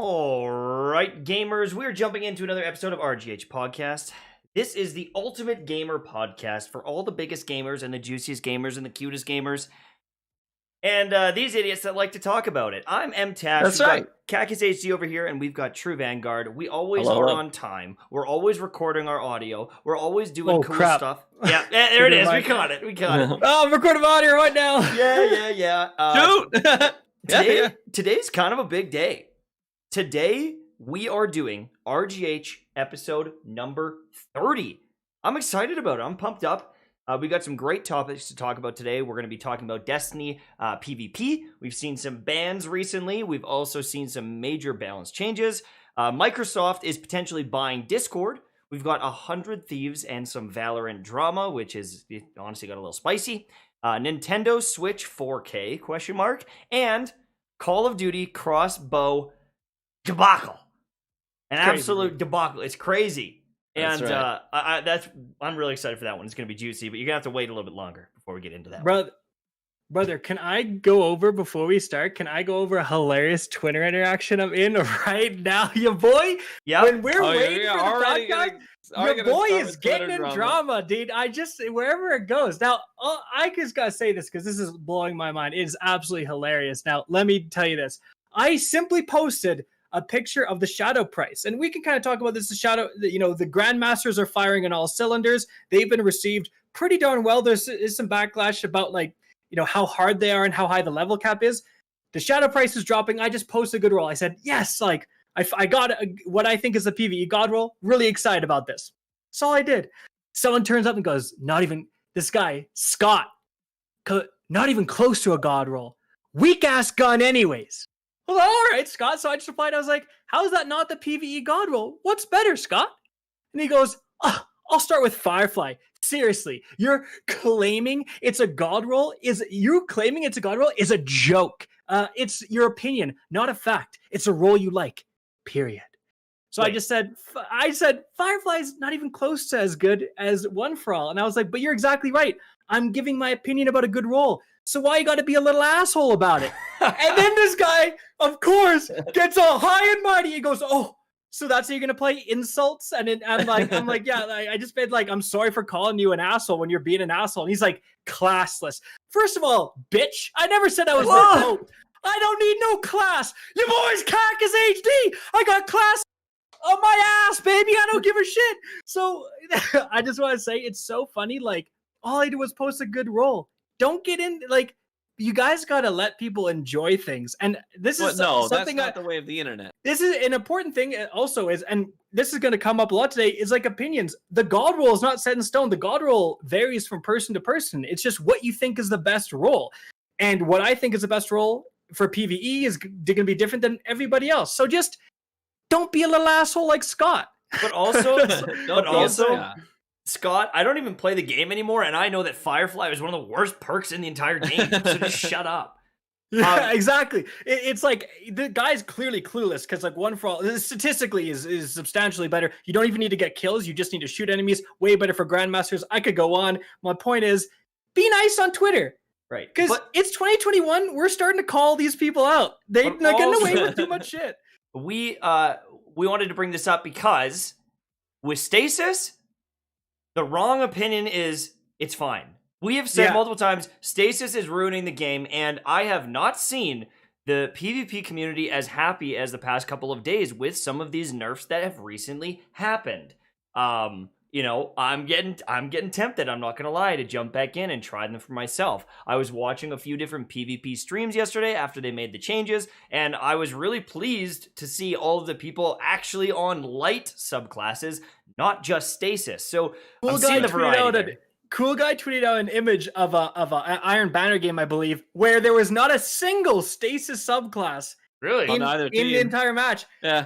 All right, gamers, we're jumping into another episode of RGH Podcast. This is the ultimate gamer podcast for all the biggest gamers and the juiciest gamers and the cutest gamers. And these idiots that like to talk about it. I'm Mtashed. That's right. KackisHD over here, and we've got True Vanguard. We always are on time. We're always recording our audio. We're always doing cool stuff. Yeah, there it is. We got it. Oh, I'm recording audio right now. Yeah. Shoot! Today's kind of a big day. Today, we are doing RGH episode number 30. I'm excited about it. I'm pumped up. We got some great topics to talk about today. We're going to be talking about Destiny PvP. We've seen some bans recently. We've also seen some major balance changes. Microsoft is potentially buying Discord. We've got 100 Thieves and some Valorant drama, which is honestly got a little spicy. Nintendo Switch 4K, question mark, and Call of Duty crossbow debacle. An absolute debacle. It's crazy. And That's right. I'm really excited for that one. It's going to be juicy, but you're going to have to wait a little bit longer before we get into that. Brother, can I go over before we start? Can I go over a hilarious Twitter interaction I'm in right now? Your boy, when we're waiting for the podcast, your boy is getting in drama, dude. Wherever it goes. Now, I just got to say this because this is blowing my mind. It is absolutely hilarious. Now, let me tell you this. I simply posted a picture of the shadow price, and we can kind of talk about this. The shadow, the grandmasters are firing on all cylinders. They've been received pretty darn well. There's some backlash about how hard they are and how high the level cap is. The shadow price is dropping. I just posted a good roll. I said yes, I got what I think is a PvE god roll. Really excited about this. That's all I did. Someone turns up and goes, this guy Scott, not even close to a god roll. Weak ass gun, anyways. Well, all right, Scott. So I just replied. I was like, how is that not the PvE god roll? What's better, Scott? And he goes, I'll start with Firefly. Seriously, you're claiming it's a god roll? Is a joke. It's your opinion, not a fact. It's a roll you like, period. So I said Firefly's not even close to as good as One for All. And I was like, but you're exactly right. I'm giving my opinion about a good roll. So why you got to be a little asshole about it? And then this guy, of course, gets all high and mighty. He goes, oh, so that's how you're going to play insults? And I'm like, yeah, I just made I'm sorry for calling you an asshole when you're being an asshole. And he's like, classless. First of all, bitch, I never said I was remote. I don't need no class. Your boy's KackisHD. I got class on my ass, baby. I don't give a shit. So I just want to say it's so funny. All I did was post a good roll. Don't get in, you guys got to let people enjoy things. And this is something that's not the way of the internet. This is an important thing also and this is going to come up a lot today, is opinions. The god roll is not set in stone. The god roll varies from person to person. It's just what you think is the best roll. And what I think is the best roll for PvE is going to be different than everybody else. So just don't be a little asshole like Scott. But also, Scott, I don't even play the game anymore, and I know that Firefly is one of the worst perks in the entire game, so just shut up. Yeah, exactly. It's the guy's clearly clueless, because One for All, statistically, is substantially better. You don't even need to get kills, you just need to shoot enemies. Way better for Grandmasters. I could go on. My point is, be nice on Twitter. Right. Because it's 2021, we're starting to call these people out. They're getting away with too much shit. We wanted to bring this up because, with Stasis, the wrong opinion is it's fine. We have said multiple times, Stasis is ruining the game, and I have not seen the PvP community as happy as the past couple of days with some of these nerfs that have recently happened. I'm getting tempted, I'm not gonna lie, to jump back in and try them for myself. I was watching a few different PvP streams yesterday after they made the changes, and I was really pleased to see all of the people actually on light subclasses, not just Stasis. So I'm seeing the variety. Cool guy tweeted out an image of a Iron Banner game, I believe, where there was not a single Stasis subclass in the entire match. Yeah.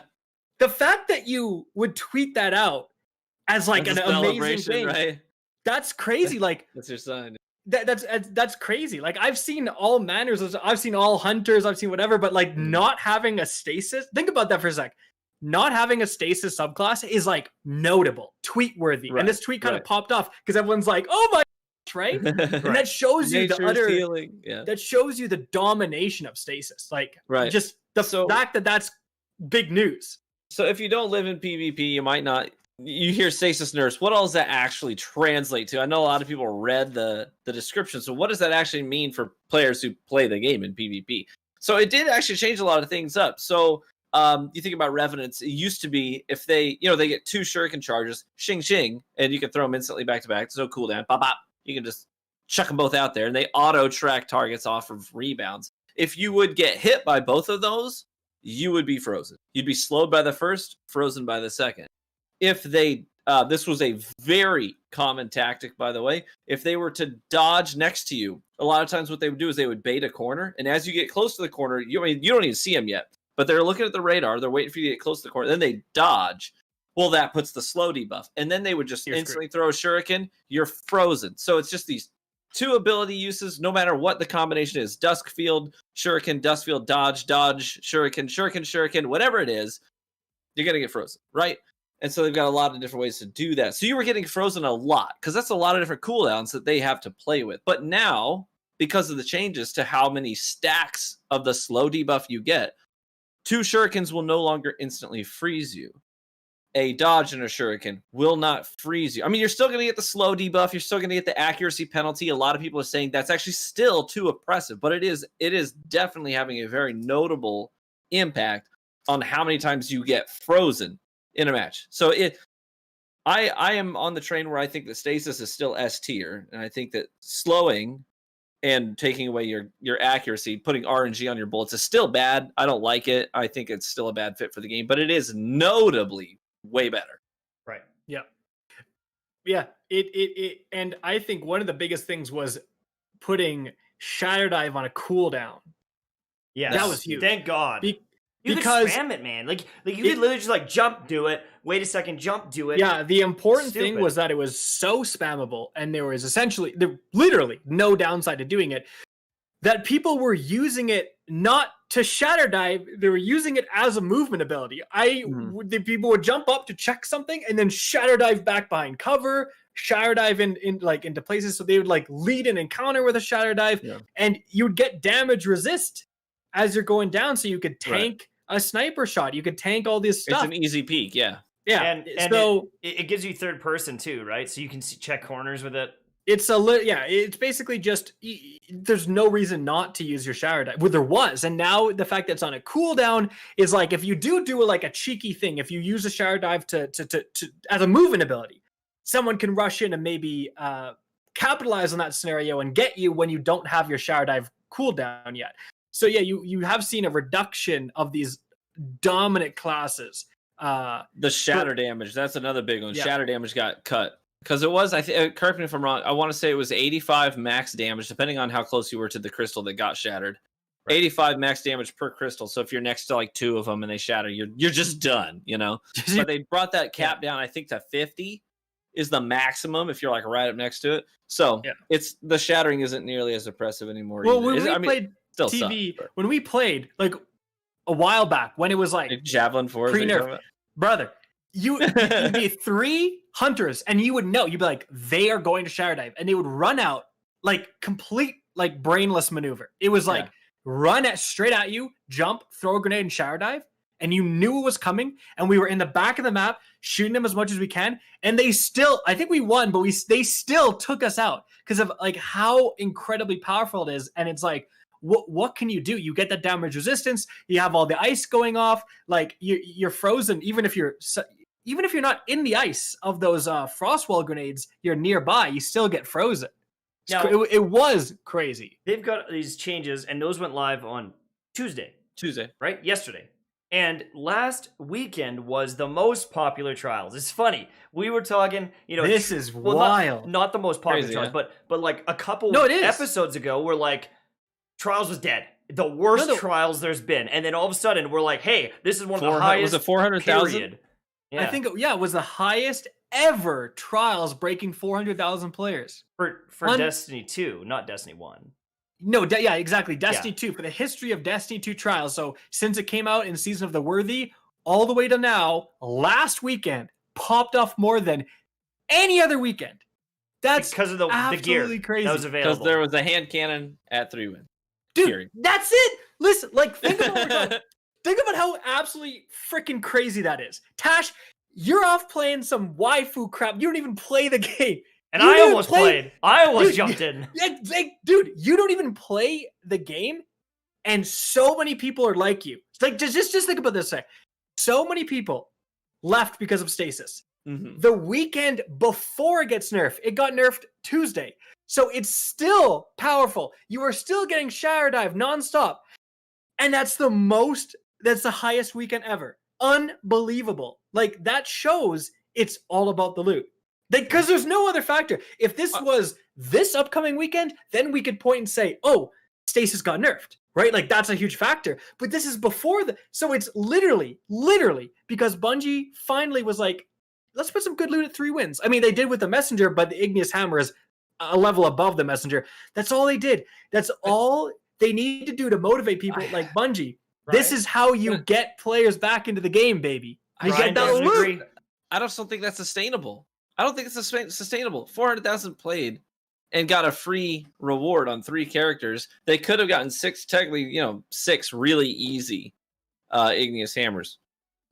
The fact that you would tweet that out as an amazing thing, right? That's crazy. That's your sign. That's crazy. I've seen all manners. I've seen all hunters. I've seen whatever, but not having a Stasis. Think about that for a sec. Not having a Stasis subclass is notable, tweet worthy. Right, and this tweet kind of popped off because everyone's like, "Oh my gosh," right? And that shows you that shows you the domination of Stasis. Just the fact that that's big news. So if you don't live in PvP, you might not. You hear stasis nurse. What all does that actually translate to? I know a lot of people read the description. So what does that actually mean for players who play the game in PvP? So it did actually change a lot of things up. So you think about revenants. It used to be if they get 2 shuriken charges, shing shing, and you can throw them instantly back to back. There's no cooldown. Bop bop. You can just chuck them both out there, and they auto track targets off of rebounds. If you would get hit by both of those, you would be frozen. You'd be slowed by the first, frozen by the second. If they, this was a very common tactic, by the way. If they were to dodge next to you, a lot of times what they would do is they would bait a corner. And as you get close to the corner, you don't even see them yet, but they're looking at the radar. They're waiting for you to get close to the corner. Then they dodge. Well, that puts the slow debuff. And then they would just instantly throw a shuriken. You're frozen. So it's just these 2 ability uses, no matter what the combination is. Dusk field, shuriken, dust field, dodge, shuriken, shuriken, whatever it is, you're going to get frozen, right? And so they've got a lot of different ways to do that. So you were getting frozen a lot because that's a lot of different cooldowns that they have to play with. But now, because of the changes to how many stacks of the slow debuff you get, 2 shurikens will no longer instantly freeze you. A dodge and a shuriken will not freeze you. I mean, you're still going to get the slow debuff. You're still going to get the accuracy penalty. A lot of people are saying that's actually still too oppressive, but it is definitely having a very notable impact on how many times you get frozen in a match. So I am on the train where I think that stasis is still S tier, and I think that slowing and taking away your accuracy, putting RNG on your bullets is still bad. I don't like it. I think it's still a bad fit for the game, but it is notably way better. Right. Yeah. Yeah. It and I think one of the biggest things was putting Shatter Dive on a cooldown. Yeah, that was huge. Thank God. Because could spam it, man. Like you could literally just like jump, do it. Wait a second, jump, do it. Yeah, the important thing was that it was so spammable, and there was literally no downside to doing it. That people were using it not to shatter dive; they were using it as a movement ability. The people would jump up to check something, and then shatter dive back behind cover, shatter dive into places. So they would like lead an encounter with a shatter dive, and you would get damage resist as you're going down, so you could tank a sniper shot. You could tank all this stuff. It's an easy peek, yeah. And so it gives you third person too, right? So you can check corners with it. It's basically just there's no reason not to use your shower dive. Well, there was, and now the fact that it's on a cooldown is like if you do like a cheeky thing, if you use a shower dive to as a movement ability, someone can rush in and maybe capitalize on that scenario and get you when you don't have your shower dive cooldown yet. So yeah, you have seen a reduction of these dominant classes. The shatter damage, that's another big one. Yeah. Shatter damage got cut because it was, correct me if I'm wrong, I want to say it was 85 max damage, depending on how close you were to the crystal that got shattered. Right. 85 max damage per crystal. So if you're next to like 2 of them and they shatter, you're just done, you know. But they brought that cap down, I think, to 50 is the maximum if you're like right up next to it. So it's the shattering isn't nearly as oppressive anymore. Well, when we played TV, when we played like a while back, when it was like Javelin Force, brother, you'd be 3 hunters, and you would know, you'd be like, they are going to shatter dive, and they would run out like complete like brainless maneuver. It was like run straight at you, jump, throw a grenade, and shower dive, and you knew it was coming. And we were in the back of the map shooting them as much as we can, and they still, I think we won, but they still took us out because of like how incredibly powerful it is. And it's like, what can you do? You get that damage resistance. You have all the ice going off. Like you're frozen, even if you're not in the ice of those frostwall grenades. You're nearby. You still get frozen. Now, it was crazy. They've got these changes, and those went live on Tuesday, right? Yesterday. And last weekend was the most popular trials. It's funny. We were talking, this is wild. Not the most popular trials, but like a couple episodes ago, we're like, Trials was dead. The worst Trials there's been. And then all of a sudden, we're like, hey, this is one of the highest. Was it 400,000? Yeah. I think, it was the highest ever Trials, breaking 400,000 players. For Destiny 2, not Destiny 1. No, exactly. Destiny 2, for the history of Destiny 2 Trials. So since it came out in Season of the Worthy, all the way to now, last weekend, popped off more than any other weekend. That's because of the gear crazy. That was available. Because there was a hand cannon at 3-win. Dude, that's it. Listen, like think about it. Think about how absolutely freaking crazy that is. Tash, you're off playing some waifu crap. You don't even play the game. And I almost played. I almost jumped in. Dude, you don't even play the game, and so many people are like you. Like, just think about this. So many people left because of stasis. Mm-hmm. The weekend before it gets nerfed, it got nerfed Tuesday. So it's still powerful. You are still getting shower dive nonstop. And that's the highest weekend ever. Unbelievable. Like, that shows it's all about the loot. Because there's no other factor. If this was this upcoming weekend, then we could point and say, oh, stasis got nerfed, right? Like, that's a huge factor. But this is before so it's literally because Bungie finally was like, let's put some good loot at 3 wins. I mean, they did with the Messenger, but the Igneous Hammer is a level above the Messenger. That's all they did. That's all they need to do to motivate people like Bungie. Right. This is how you get players back into the game, baby. You get that loot. I just don't think that's sustainable. I don't think it's sustainable. 400,000 played and got a free reward on 3 characters. They could have gotten 6, technically, 6 really easy Igneous Hammers.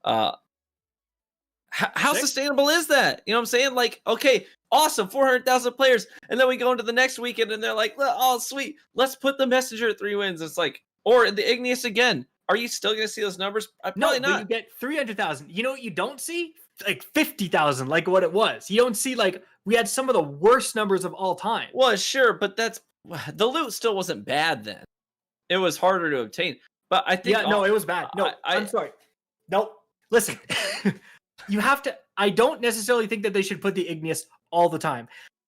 How sustainable is that? You know what I'm saying? Like, okay, awesome, 400,000 players. And then we go into the next weekend and they're like, oh, sweet. Let's put the Messenger at 3 wins. It's like, or the Igneous again. Are you still going to see those numbers? Probably not. But you get 300,000. You know what you don't see? Like 50,000, like what it was. You don't see, like, we had some of the worst numbers of all time. Well, sure, but the loot still wasn't bad then. It was harder to obtain. But I think... Yeah, no, it was bad. No, I'm sorry. No, listen. You have to... I don't necessarily think that they should put the Igneous all the time.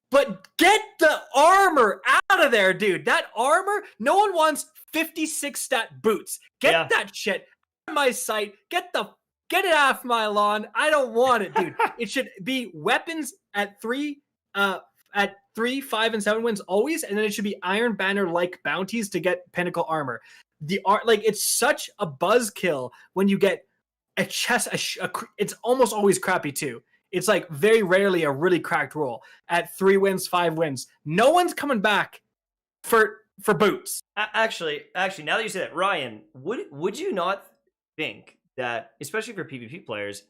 But get the armor out of there, dude. That armor, no one wants 56 stat boots. Get that shit out of my sight. Get it off my lawn. I don't want it, dude. It should be weapons at 3, 5, and 7 wins always, and then it should be Iron Banner-like bounties to get Pinnacle armor. It's such a buzzkill when you get a chest. It's almost always crappy too. It's like very rarely a really cracked roll at 3 wins, 5 wins. No one's coming back for boots. Actually, now that you say that, Ryan, would you not think that, especially for PvP players,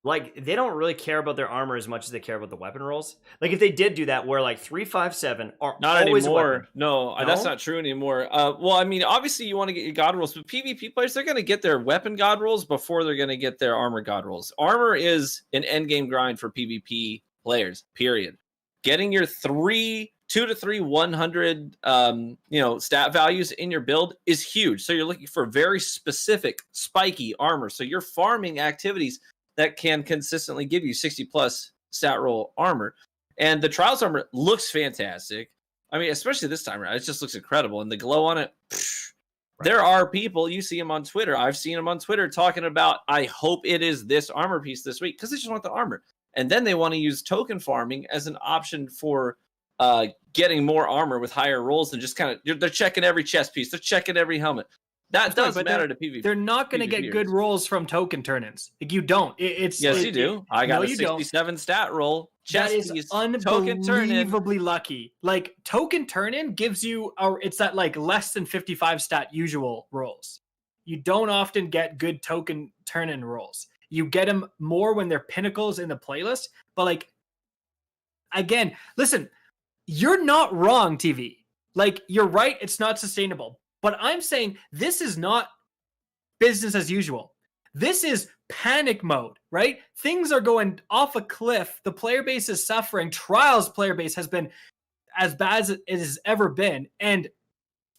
like, they don't really care about their armor as much as they care about the weapon rolls? Like, if they did do that, where like 3, 5, 7 are not always anymore. No, that's not true anymore. Well, I mean, obviously you want to get your god rolls, but PvP players, they're going to get their weapon god rolls before they're going to get their armor god rolls. Armor is an end game grind for PvP players. Period. Getting your 2 to 3 100 stat values in your build is huge. So you're looking for very specific spiky armor. So you're farming activities that can consistently give you 60 plus stat roll armor. And the Trials armor looks fantastic. I mean, especially this time around, it just looks incredible. And the glow on it, there are people, you see them on Twitter. I've seen them on Twitter talking about, I hope it is this armor piece this week, because they just want the armor. And then they want to use token farming as an option for getting more armor with higher rolls, and just kind of, they're checking every chest piece. They're checking every helmet. That does matter to PvP. They're not going to get good rolls from token turn-ins. Like, you don't. Yes, you do. I got a 67 stat roll. That is unbelievably lucky. Like, token turn-in gives you, it's that like less than 55 stat usual rolls. You don't often get good token turn-in rolls. You get them more when they're pinnacles in the playlist. But like, again, listen, you're not wrong, TV. Like, you're right. It's not sustainable. But I'm saying this is not business as usual. This is panic mode, right? Things are going off a cliff. The player base is suffering. Trials player base has been as bad as it has ever been. And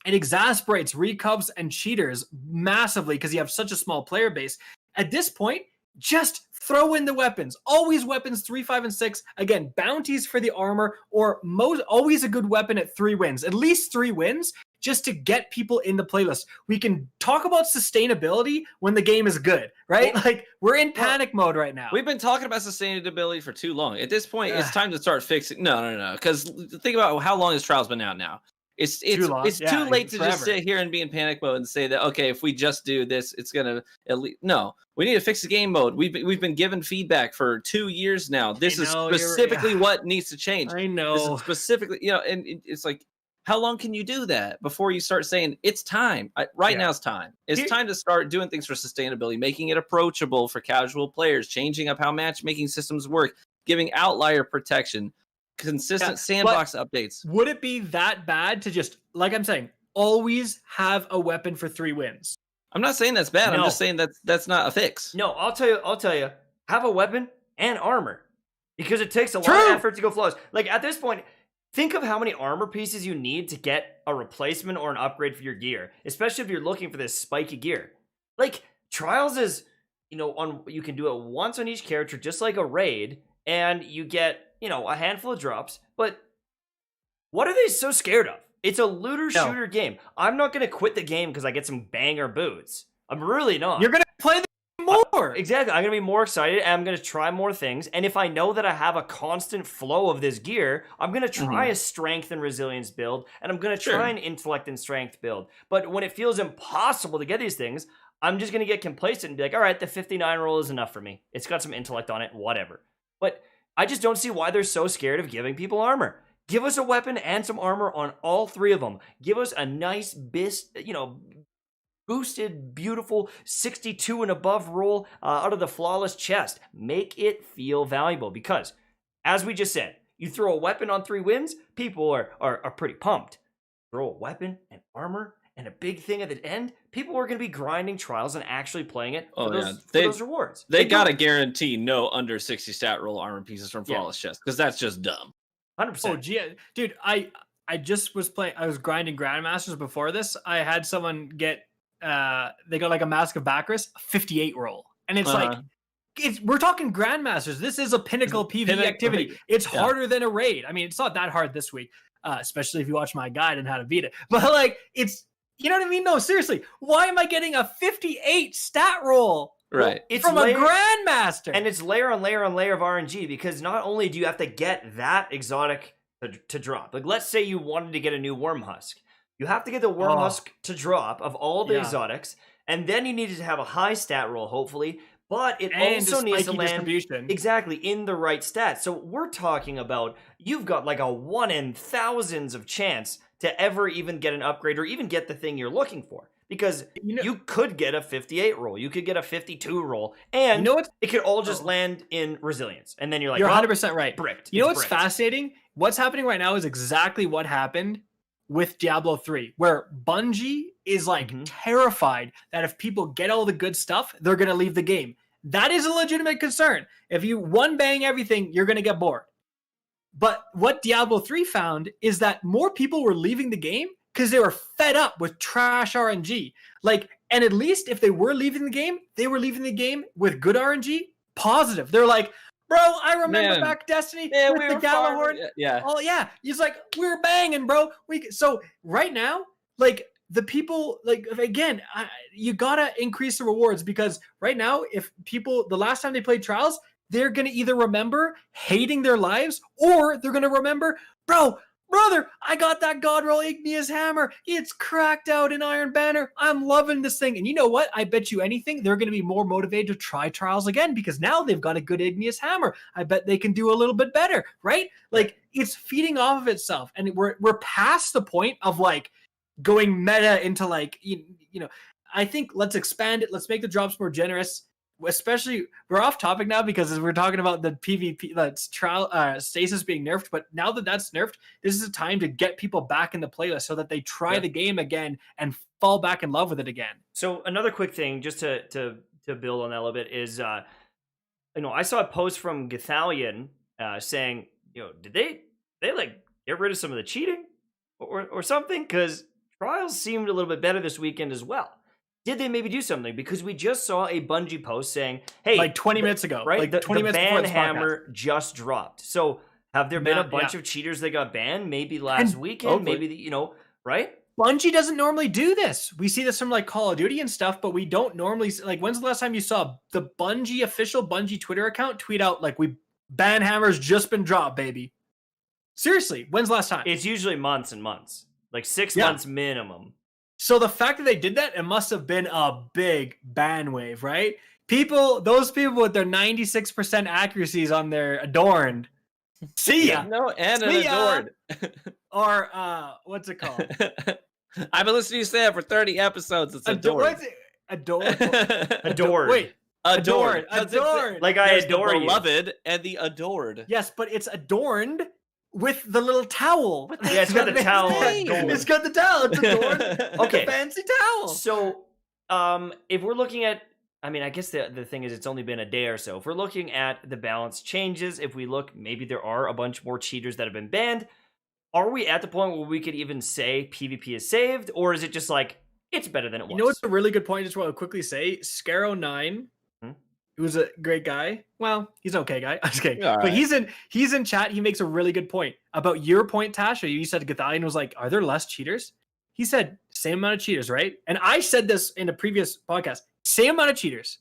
it exasperates recubs and cheaters massively because you have such a small player base. At this point, just throw in the weapons. Always weapons 3, 5, and 6. Again, bounties for the armor, or always a good weapon at 3 wins. At least 3 wins. Just to get people in the playlist. We can talk about sustainability when the game is good, right? Like, we're in panic mode right now. We've been talking about sustainability for too long. At this point, it's time to start fixing. No. Because think about how long this trial's been out now. It's too late to just sit here and be in panic mode and say that, okay, if we just do this, it's gonna at least. No, we need to fix the game mode. We've been given feedback for 2 years now. This is specifically what needs to change. I know. This is specifically, and it's like, how long can you do that before you start saying it's time? Now it's time. It's time to start doing things for sustainability, making it approachable for casual players, changing up how matchmaking systems work, giving outlier protection, consistent sandbox updates. Would it be that bad to just, like I'm saying, always have a weapon for 3 wins? I'm not saying that's bad. No. I'm just saying that's not a fix. No, I'll tell you, have a weapon and armor, because it takes a lot of effort to go flawless. Like at this point, think of how many armor pieces you need to get a replacement or an upgrade for your gear, especially if you're looking for this spiky gear. Like Trials is, you can do it once on each character, just like a raid, and you get, a handful of drops. But what are they so scared of? It's a looter-shooter game. I'm not going to quit the game because I get some banger boots. I'm really not. You're going to play the game more. Exactly. I'm going to be more excited, and I'm going to try more things. And if I know that I have a constant flow of this gear, I'm going to try a strength and resilience build, and I'm going to try an intellect and strength build. But when it feels impossible to get these things, I'm just going to get complacent and be like, all right, the 59 roll is enough for me. It's got some intellect on it, whatever. But I just don't see why they're so scared of giving people armor. Give us a weapon and some armor on all 3 of them. Give us a nice, boosted, beautiful 62 and above roll out of the flawless chest. Make it feel valuable, because, as we just said, you throw a weapon on 3 wins, people are pretty pumped. Throw a weapon and armor and a big thing at the end, people are going to be grinding Trials and actually playing it for those rewards. They got to guarantee no under 60 stat roll armor pieces from flawless chest, because that's just dumb. 100%. Oh, dude, I just was playing. I was grinding Grandmasters before this. I had someone get. They got like a Mask of Bacchus, 58 roll, and it's like, we're talking Grandmasters. This is a pinnacle PvE activity. It's harder than a raid. I mean, it's not that hard this week, especially if you watch my guide on how to beat it. But like, it's, you know what I mean? No, seriously, why am I getting a 58 stat roll? Right. Well, it's from a Grandmaster. And it's layer on layer on layer of RNG, because not only do you have to get that exotic to drop. Like, let's say you wanted to get a new Worm Husk. You have to get the Worm Husk to drop of all the exotics, and then you need to have a high stat roll, hopefully, but it also needs to land exactly in the right stats. So we're talking about, you've got like a 1 in thousands of chance to ever even get an upgrade or even get the thing you're looking for. Because you could get a 58 roll, you could get a 52 roll, and it could all just land in resilience. And then you're like, you're 100% right. Bricked. You know what's fascinating? What's happening right now is exactly what happened with Diablo 3, where Bungie is like terrified that if people get all the good stuff, they're going to leave the game. That is a legitimate concern. If you one bang everything, you're going to get bored. But what Diablo 3 found is that more people were leaving the game because they were fed up with trash RNG. Like, and at least if they were leaving the game, they were leaving the game with good RNG, positive. They're like, bro, I remember back Destiny with the Galahorn. Oh yeah, he's like, we were banging, bro. So right now, like the people, like again, you gotta increase the rewards, because right now, if people, the last time they played Trials, they're gonna either remember hating their lives, or they're gonna remember, brother, I got that God Roll Igneous Hammer. It's cracked out in Iron Banner. I'm loving this thing. And you know what? I bet you anything, they're going to be more motivated to try Trials again, because now they've got a good Igneous Hammer. I bet they can do a little bit better, right? Like, it's feeding off of itself. And we're past the point of like going meta into like, you know, I think let's expand it. Let's make the drops more generous. Especially, we're off topic now because we're talking about the PvP, that's trial stasis being nerfed. But now that that's nerfed, this is a time to get people back in the playlist so that they try the game again and fall back in love with it again. So another quick thing, just to build on that a little bit, is I saw a post from Gathalion saying, did they like get rid of some of the cheating or something? Because Trials seemed a little bit better this weekend as well. Did they maybe do something? Because we just saw a Bungie post saying, hey, like 20 minutes ago, right? Like 20 minutes before this hammer just dropped. So have there been a bunch of cheaters that got banned? Maybe last weekend, maybe, right? Bungie doesn't normally do this. We see this from like Call of Duty and stuff, but we don't normally, like, when's the last time you saw the Bungie official Bungie Twitter account tweet out like, we ban hammers just been dropped, baby? Seriously, when's the last time? It's usually months and months, like 6 months minimum. So the fact that they did that, it must have been a big ban wave, right? Those people with their 96% accuracies on their Adorned. See ya. No, and an Adored. or what's it called? I've been listening to you say it for 30 episodes. It's adored. What's it? Adored. Adored. Wait. Adored. Like I adore the you. beloved and the adored. Yes, but it's adorned with the little towel. Yeah, it's got the towel. It's got the towel. It's adorned. Okay. Fancy towel. So, if we're looking at, I mean, I guess the thing is, it's only been a day or so. If we're looking at the balance changes, if we look, maybe there are a bunch more cheaters that have been banned. Are we at the point where we could even say PvP is saved, or is it just like it's better than it was? You know what's a really good point? Just want to quickly say, Scaro9. He was a great guy. Well, he's an okay guy. I'm just kidding. But right. he's in chat. He makes a really good point about your point, Tasha. You said Gathalion was like, are there less cheaters? He said same amount of cheaters, right? And I said this in a previous podcast. Same amount of cheaters.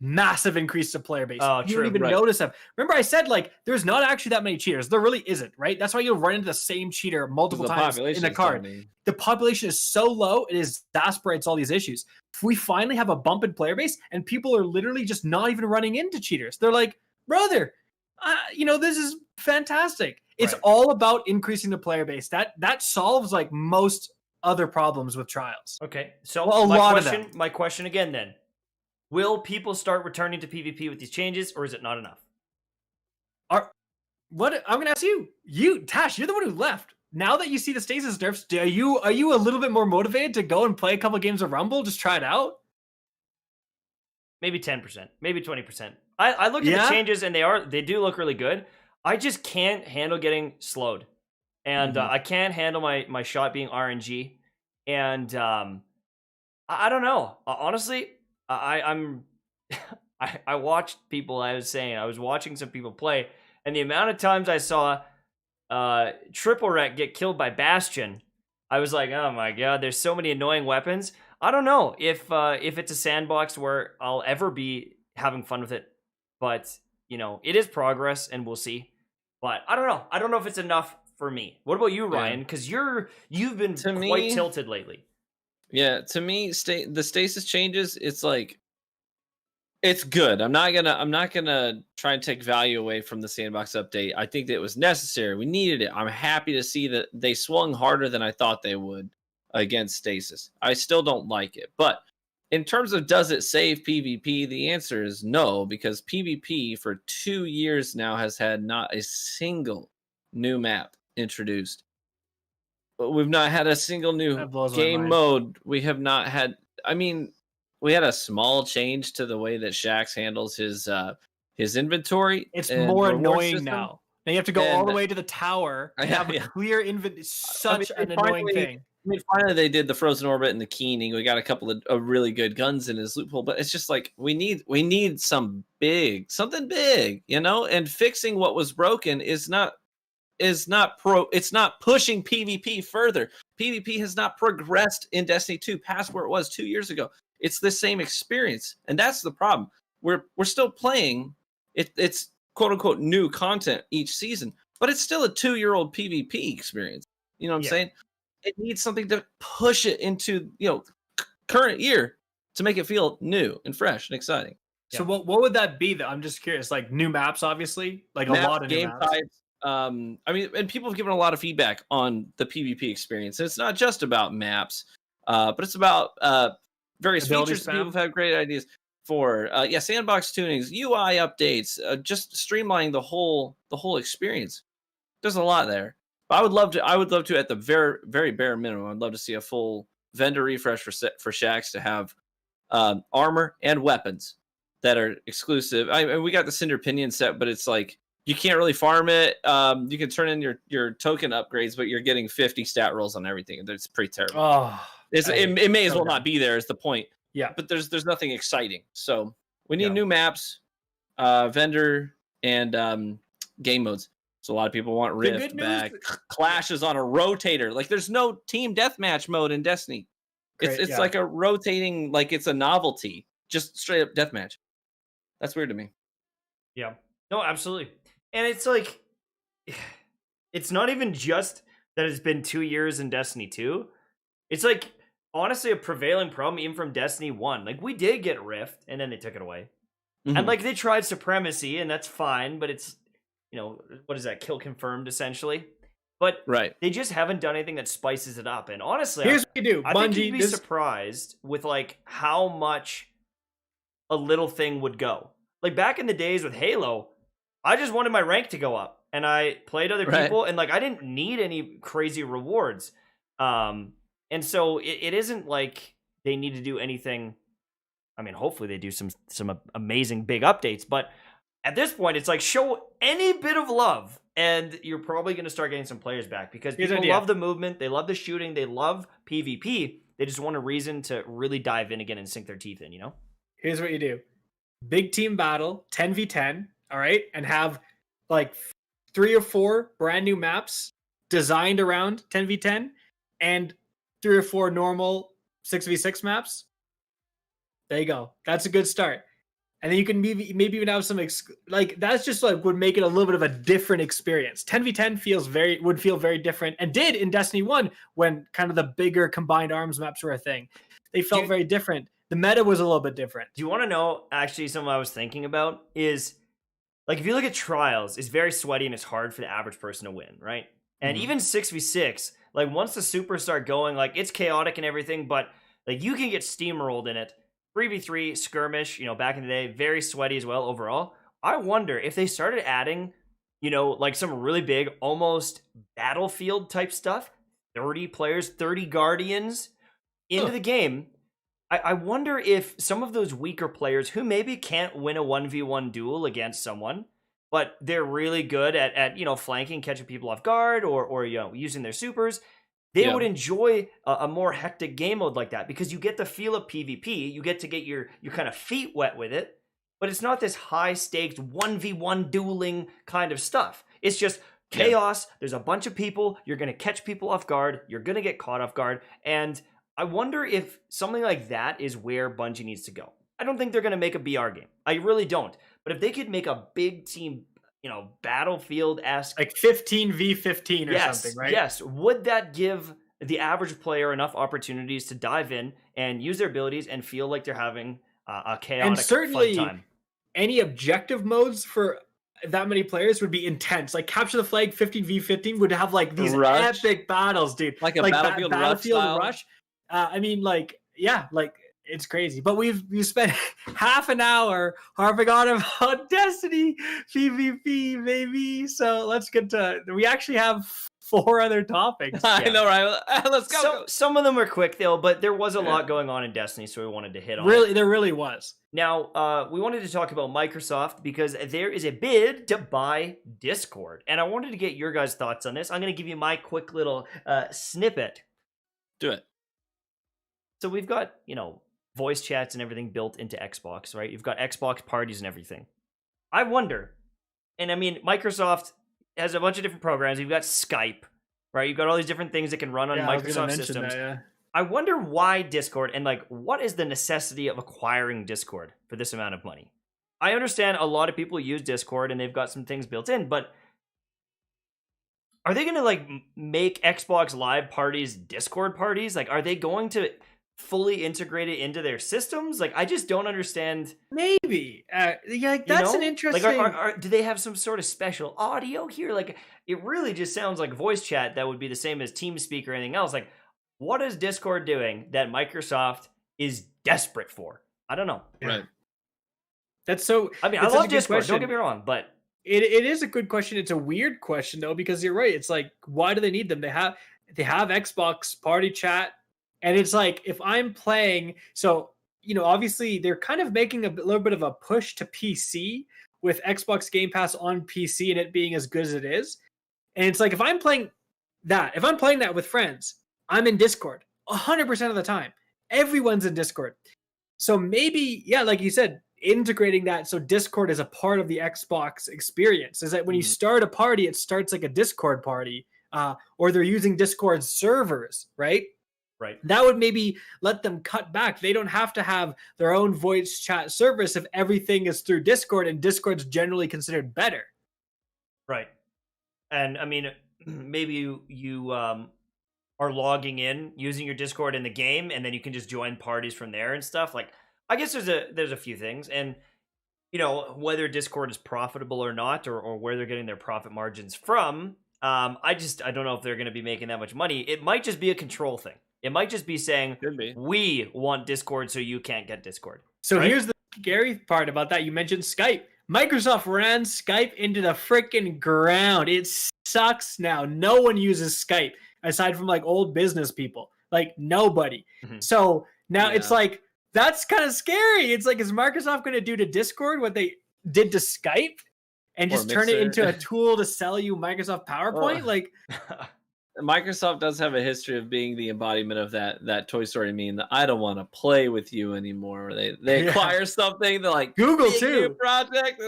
Massive increase to player base. You don't even notice them. Remember I said like there's not actually that many cheaters. There really isn't, right? That's why you'll run into the same cheater multiple times in a card. The population is so low, it exasperates all these issues. If we finally have a bump in player base and people are literally just not even running into cheaters, they're like, brother, this is fantastic. It's all about increasing the player base. That solves like most other problems with trials. Okay, so well, my question again then. Will people start returning to PvP with these changes, or is it not enough? What I'm gonna ask you, Tash, you're the one who left. Now that you see the stasis nerfs, are you a little bit more motivated to go and play a couple games of Rumble, just try it out? Maybe 10%, maybe 20%. I look at the changes and they do look really good. I just can't handle getting slowed, and I can't handle my shot being RNG, and I don't know. Honestly. I watched people. I was watching some people play, and the amount of times I saw Triple Wreck get killed by Bastion, I was like, oh my god, there's so many annoying weapons. I don't know if it's a sandbox where I'll ever be having fun with it, but it is progress, and we'll see. But I don't know. I don't know if it's enough for me. What about you, Ryan? Because you've been quite tilted lately. Yeah, to me, the stasis changes. It's like, it's good. I'm not gonna try and take value away from the sandbox update. I think that it was necessary. We needed it. I'm happy to see that they swung harder than I thought they would against stasis. I still don't like it, but in terms of does it save PvP, the answer is no, because PvP for 2 years now has had not a single new map introduced. We've not had a single new game mode. We have not had. I mean, we had a small change to the way that Shaxx handles his inventory. It's more annoying now. Now you have to go all the way to the tower and have a clear inventory. Such an annoying thing. I mean, finally they did the frozen orbit and the keening. We got a couple of really good guns in his loophole, but it's just like we need something big, and fixing what was broken is not pushing PvP further. PvP has not progressed in Destiny 2 past where it was 2 years ago. It's the same experience, and that's the problem. We're still playing it's quote unquote new content each season, but it's still a 2-year-old PvP experience. You know what I'm saying? It needs something to push it into current year to make it feel new and fresh and exciting. So what would that be though? I'm just curious. Like new maps, obviously, like maps, a lot of game new maps. Types. I mean, and people have given a lot of feedback on the PvP experience. And it's not just about maps, but it's about various features. People have had great ideas for sandbox tunings, UI updates, just streamlining the whole experience. There's a lot there. But I would love to at the very, very bare minimum, I'd love to see a full vendor refresh for Shaxx to have armor and weapons that are exclusive. We got the Cinder Pinion set, but it's like you can't really farm it. You can turn in your token upgrades, but you're getting 50 stat rolls on everything. It's pretty terrible. Oh, it may as well not be there is the point. Yeah. But there's nothing exciting. So we need new maps, vendor, and game modes. So a lot of people want Rift back. Clash is on a rotator. Like there's no team deathmatch mode in Destiny. It's like a rotating, like it's a novelty. Just straight up deathmatch. That's weird to me. Yeah. No, absolutely. And it's like, it's not even just that it's been 2 years in Destiny 2. It's like, honestly, a prevailing problem even from Destiny 1. Like, we did get Rift, and then they took it away. Mm-hmm. And, like, they tried Supremacy, and that's fine, but it's, what is that, kill confirmed, essentially. But right. they just haven't done anything that spices it up. And honestly, here's what you do. I think you'd be surprised with like how much a little thing would go. Like back in the days with Halo, I just wanted my rank to go up, and I played other people, and like I didn't need any crazy rewards. And so it isn't like they need to do anything. I mean, hopefully they do some amazing big updates, but at this point, it's like show any bit of love, and you're probably going to start getting some players back because people love the movement, they love the shooting, they love PvP. They just want a reason to really dive in again and sink their teeth in, you know? Here's what you do. Big team battle, 10v10, all right? And have like 3 or 4 brand new maps designed around 10v10 and 3 or 4 normal 6v6 maps. There you go. That's a good start. And then you can maybe even have some like that's just like would make it a little bit of a different experience. 10v10 would feel very different, and did in Destiny 1 when kind of the bigger combined arms maps were a thing. They felt very different. The meta was a little bit different. Do you want to know actually something I was thinking about is like if you look at trials, it's very sweaty and it's hard for the average person to win, right? And even 6v6, like once the supers start going, like it's chaotic and everything, but like you can get steamrolled in it. 3v3 skirmish, you know, back in the day, very sweaty as well overall. I wonder if they started adding, you know, like some really big, almost battlefield type stuff, 30 players, 30 guardians into the game. I wonder if some of those weaker players who maybe can't win a 1v1 duel against someone, but they're really good at you know, flanking, catching people off guard or you know, using their supers, they would enjoy a more hectic game mode like that because you get the feel of PvP. You get to get your kind of feet wet with it, but it's not this high-stakes 1v1 dueling kind of stuff. It's just chaos. There's a bunch of people. You're going to catch people off guard. You're going to get caught off guard. And I wonder if something like that is where Bungie needs to go. I don't think they're going to make a BR game. I really don't. But if they could make a big team, you know, Battlefield-esque, like 15v15 or something, right? Yes. Would that give the average player enough opportunities to dive in and use their abilities and feel like they're having a chaotic, and certainly fun time? Any objective modes for that many players would be intense. Like Capture the Flag 15v15 would have like these epic battles, dude. Like a Battlefield Rush. I mean, like, yeah, like it's crazy. But we've spent half an hour harping on about Destiny PvP, baby. So let's get to. We actually have 4 other topics. I know, right? Let's go. Some of them are quick though, but there was a lot going on in Destiny, so we wanted to hit on. There really was. Now, we wanted to talk about Microsoft because there is a bid to buy Discord, and I wanted to get your guys' thoughts on this. I'm going to give you my quick little snippet. Do it. So we've got, you know, voice chats and everything built into Xbox, right? You've got Xbox parties and everything. I wonder, and I mean, Microsoft has a bunch of different programs. You've got Skype, right? You've got all these different things that can run on Microsoft systems. I wonder why Discord, and like, what is the necessity of acquiring Discord for this amount of money? I understand a lot of people use Discord and they've got some things built in, but are they going to like make Xbox Live parties Discord parties? Like, are they going to fully integrate it into their systems? Like, I just don't understand. Maybe yeah, that's an interesting, like, do they have some sort of special audio here? Like, it really just sounds like voice chat that would be the same as TeamSpeak or anything else. Like, what is Discord doing that Microsoft is desperate for? I don't know. Right. That's so. I mean, I love Discord, don't get me wrong, but it is a good question. It's a weird question though, because you're right. It's like, why do they need them? They have Xbox party chat. And it's like, if I'm playing, so, you know, obviously they're kind of making a little bit of a push to PC with Xbox Game Pass on PC and it being as good as it is. And it's like, if I'm playing that with friends, I'm in Discord 100% of the time. Everyone's in Discord. So maybe, yeah, like you said, integrating that so Discord is a part of the Xbox experience. Is that when you start a party, it starts like a Discord party, or they're using Discord servers, right? Right. That would maybe let them cut back. They don't have to have their own voice chat service if everything is through Discord, and Discord's generally considered better. Right. And I mean, maybe you are logging in using your Discord in the game, and then you can just join parties from there and stuff. Like, I guess there's a few things, and you know, whether Discord is profitable or not, or where they're getting their profit margins from. I don't know if they're going to be making that much money. It might just be a control thing. It might just be saying, we want Discord, so you can't get Discord. So here's the scary part about that. You mentioned Skype. Microsoft ran Skype into the freaking ground. It sucks now. No one uses Skype aside from like old business people. Like nobody. Mm-hmm. So now it's like, that's kind of scary. It's like, is Microsoft going to do to Discord what they did to Skype and just turn it into a tool to sell you Microsoft PowerPoint? Like, Microsoft does have a history of being the embodiment of that Toy Story meme that I don't want to play with you anymore. They acquire something, they're like Google too project,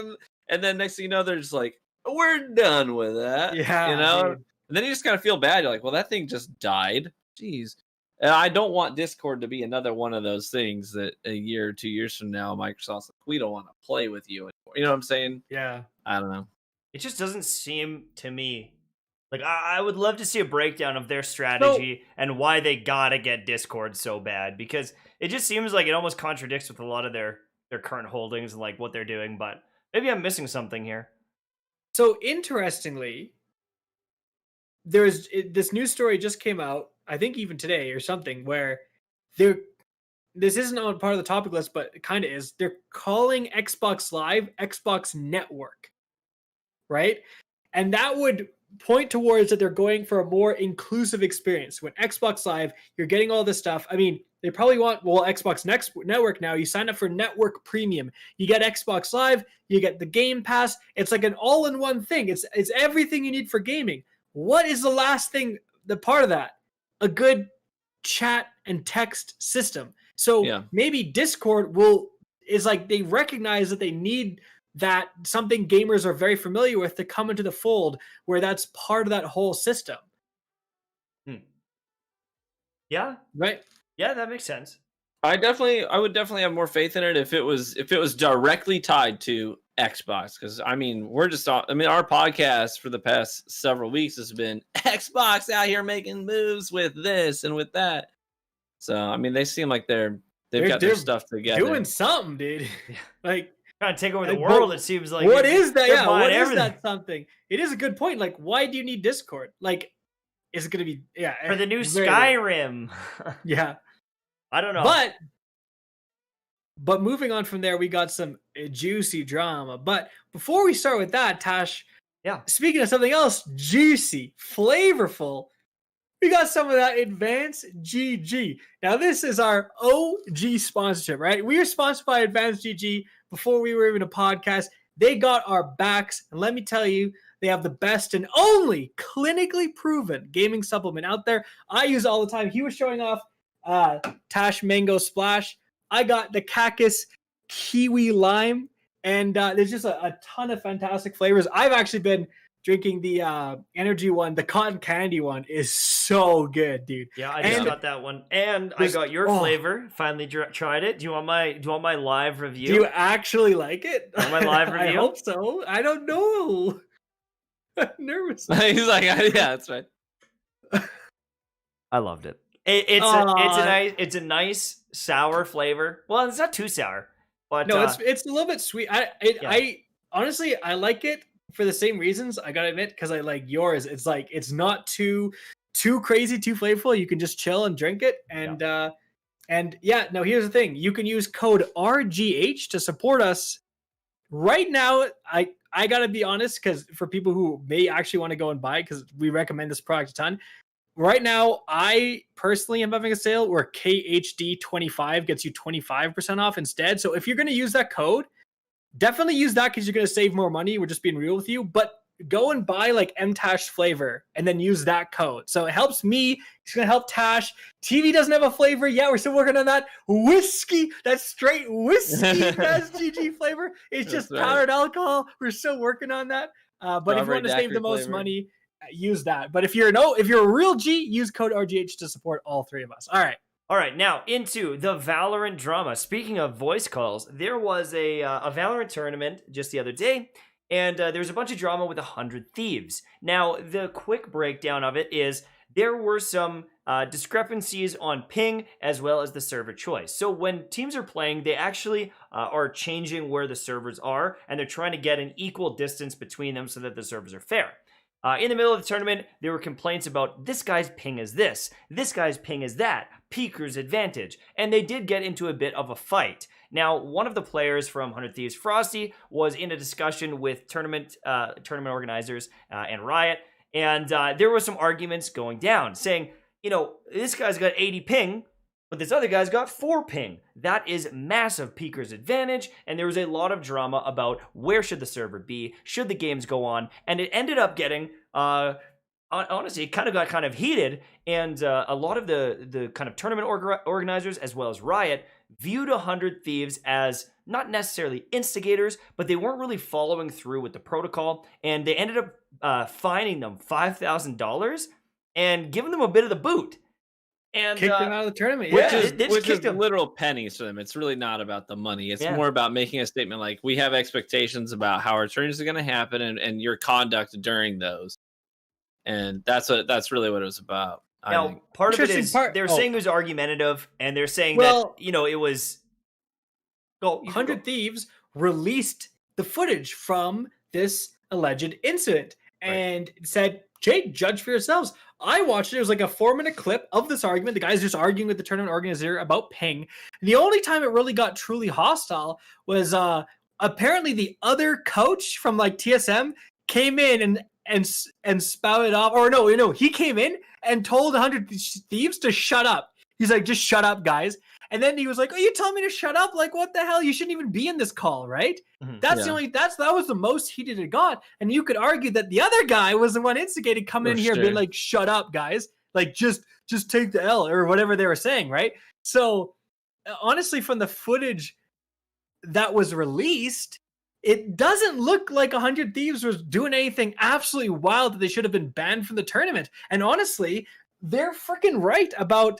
and then next thing you know, they're just like, we're done with that. Yeah, you know. Dude. And then you just kind of feel bad. You're like, well, that thing just died. Jeez. And I don't want Discord to be another one of those things that a year or 2 years from now, Microsoft's like, we don't want to play with you anymore. You know what I'm saying? Yeah. I don't know. It just doesn't seem to me like I would love to see a breakdown of their strategy and why they gotta get Discord so bad, because it just seems like it almost contradicts with a lot of their current holdings and like what they're doing. But maybe I'm missing something here. So interestingly, there's this news story just came out, I think even today or something, where this isn't on part of the topic list, but it kind of is. They're calling Xbox Live Xbox Network, right? And that would point towards that they're going for a more inclusive experience. When Xbox Live, you're getting all this stuff. I mean, they probably want, Xbox Network now, you sign up for Network Premium. You get Xbox Live, you get the Game Pass. It's like an all-in-one thing. It's everything you need for gaming. What is the last thing, the part of that? A good chat and text system. So maybe Discord is like they recognize that they need that, something gamers are very familiar with, to come into the fold where that's part of that whole system. Yeah. Right. Yeah, that makes sense. I would definitely have more faith in it if it was directly tied to Xbox, because I mean our podcast for the past several weeks has been Xbox out here making moves with this and with that. So I mean, they seem like they've got their stuff together, doing something, dude. Like trying to take over the world. It seems like what is that? Yeah, what is that something? It is a good point. Like, why do you need Discord? Like, is it going to be for the new Skyrim? Yeah, I don't know, But moving on from there, we got some juicy drama. But before we start with that, Tash, speaking of something else juicy, flavorful, we got some of that Advanced GG. Now, this is our OG sponsorship, right? We are sponsored by Advanced GG before we were even a podcast. They got our backs. And let me tell you, they have the best and only clinically proven gaming supplement out there. I use it all the time. He was showing off Tash Mango Splash. I got the Kackis Kiwi Lime, and there's just a ton of fantastic flavors. I've actually been drinking the energy one. The cotton candy one is so good, dude. Yeah, I just got that one, and I got your flavor. Finally tried it. Do you want my live review? Do you actually like it? Want my live review? I hope so. I don't know. I'm nervous. He's like, yeah, that's right. I loved it. It's a nice sour flavor. Well, it's not too sour, but no, it's a little bit sweet. I honestly I like it for the same reasons. I gotta admit, because I like yours. It's like it's not too crazy, too flavorful. You can just chill and drink it. And no, here's the thing: you can use code RGH to support us right now. I gotta be honest, because for people who may actually want to go and buy it, because we recommend this product a ton. Right now, I personally am having a sale where KHD25 gets you 25% off instead. So if you're going to use that code, definitely use that, because you're going to save more money. We're just being real with you. But go and buy like Mtashed flavor and then use that code. So it helps me. It's going to help Tash. TV doesn't have a flavor yet. We're still working on that. Whiskey, that's straight whiskey has GG flavor. It's just powdered alcohol. We're still working on that. But if you want to save the most money, use that. But if you're a real G, use code RGH to support all three of us. All right, now into the Valorant drama. Speaking of voice calls, there was a Valorant tournament just the other day, and there was a bunch of drama with 100 Thieves. Now, the quick breakdown of it is there were some discrepancies on ping as well as the server choice. So when teams are playing, they actually are changing where the servers are, and they're trying to get an equal distance between them so that the servers are fair. In the middle of the tournament, there were complaints about this guy's ping is this guy's ping is that, Peeker's advantage, and they did get into a bit of a fight. Now, one of the players from 100 Thieves, Frosty, was in a discussion with tournament organizers and Riot, and there were some arguments going down, saying, you know, this guy's got 80 ping, but this other guy's got 4 ping. That is massive Peeker's advantage, and there was a lot of drama about where should the server be, should the games go on, and it ended up getting, honestly, it got kind of heated, and a lot of the kind of tournament organizers, as well as Riot, viewed 100 Thieves as not necessarily instigators, but they weren't really following through with the protocol, and they ended up fining them $5,000 and giving them a bit of the boot. And kicked them out of the tournament, which is literal pennies for them. It's really not about the money. It's more about making a statement like, we have expectations about how our tournaments are going to happen and your conduct during those. And that's really what it was about. Now, part of it is they're saying it was argumentative, and they're saying that, you know, it was. 100 Thieves released the footage from this alleged incident and said, Jade, judge for yourselves. I watched it. It was like a 4-minute clip of this argument. The guy's just arguing with the tournament organizer about ping. And the only time it really got truly hostile was apparently the other coach from like TSM came in and spouted off. Or no, he came in and told 100 Thieves to shut up. He's like, just shut up, guys. And then he was like, oh, you tell me to shut up? Like, what the hell? You shouldn't even be in this call, right? Mm-hmm. That was the most heated it got. And you could argue that the other guy was the one instigated coming in here being like, shut up, guys. Like, just take the L or whatever they were saying, right? So, honestly, from the footage that was released, it doesn't look like 100 Thieves was doing anything absolutely wild that they should have been banned from the tournament. And honestly, they're freaking right about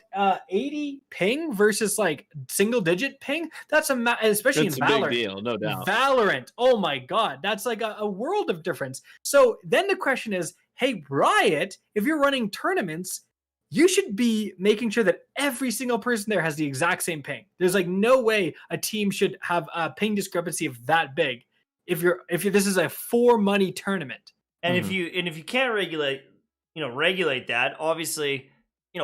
80 ping versus like single digit ping. That's especially in Valorant. Big deal, no doubt. Valorant, oh my god, that's like a world of difference. So then the question is, hey Riot, if you're running tournaments, you should be making sure that every single person there has the exact same ping. There's like no way a team should have a ping discrepancy of that big. If this is a for money tournament, and if you can't regulate that, obviously,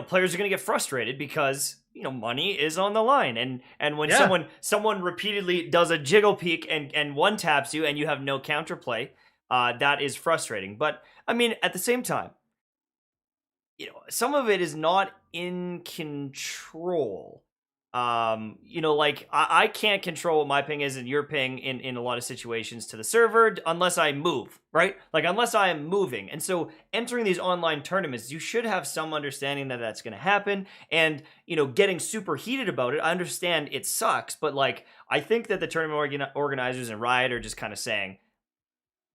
players are going to get frustrated because, money is on the line. And when someone repeatedly does a jiggle peek and one taps you and you have no counterplay, that is frustrating. But I mean, at the same time, some of it is not in control. Like I can't control what my ping is and your ping in a lot of situations to the server unless I move, right? Like unless I am moving. And so entering these online tournaments, you should have some understanding that that's going to happen. And, getting super heated about it, I understand it sucks, but like, I think that the tournament organizers and Riot are just kind of saying,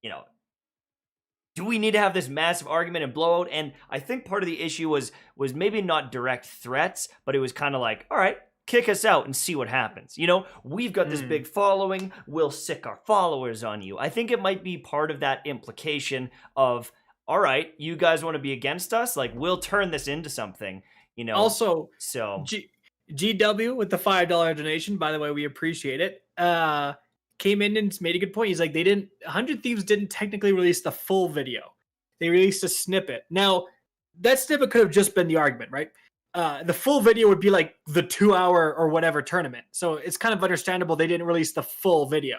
do we need to have this massive argument and blowout? And I think part of the issue was maybe not direct threats, but it was kind of like, all right, kick us out and see what happens. We've got this big following. We'll sick our followers on you. I think it might be part of that implication of, all right, you guys want to be against us? Like, we'll turn this into something, Also, so GW with the $5 donation, by the way, we appreciate it, came in and made a good point. He's like, 100 Thieves didn't technically release the full video. They released a snippet. Now, that snippet could have just been the argument, right? The full video would be like the 2-hour or whatever tournament. So it's kind of understandable they didn't release the full video.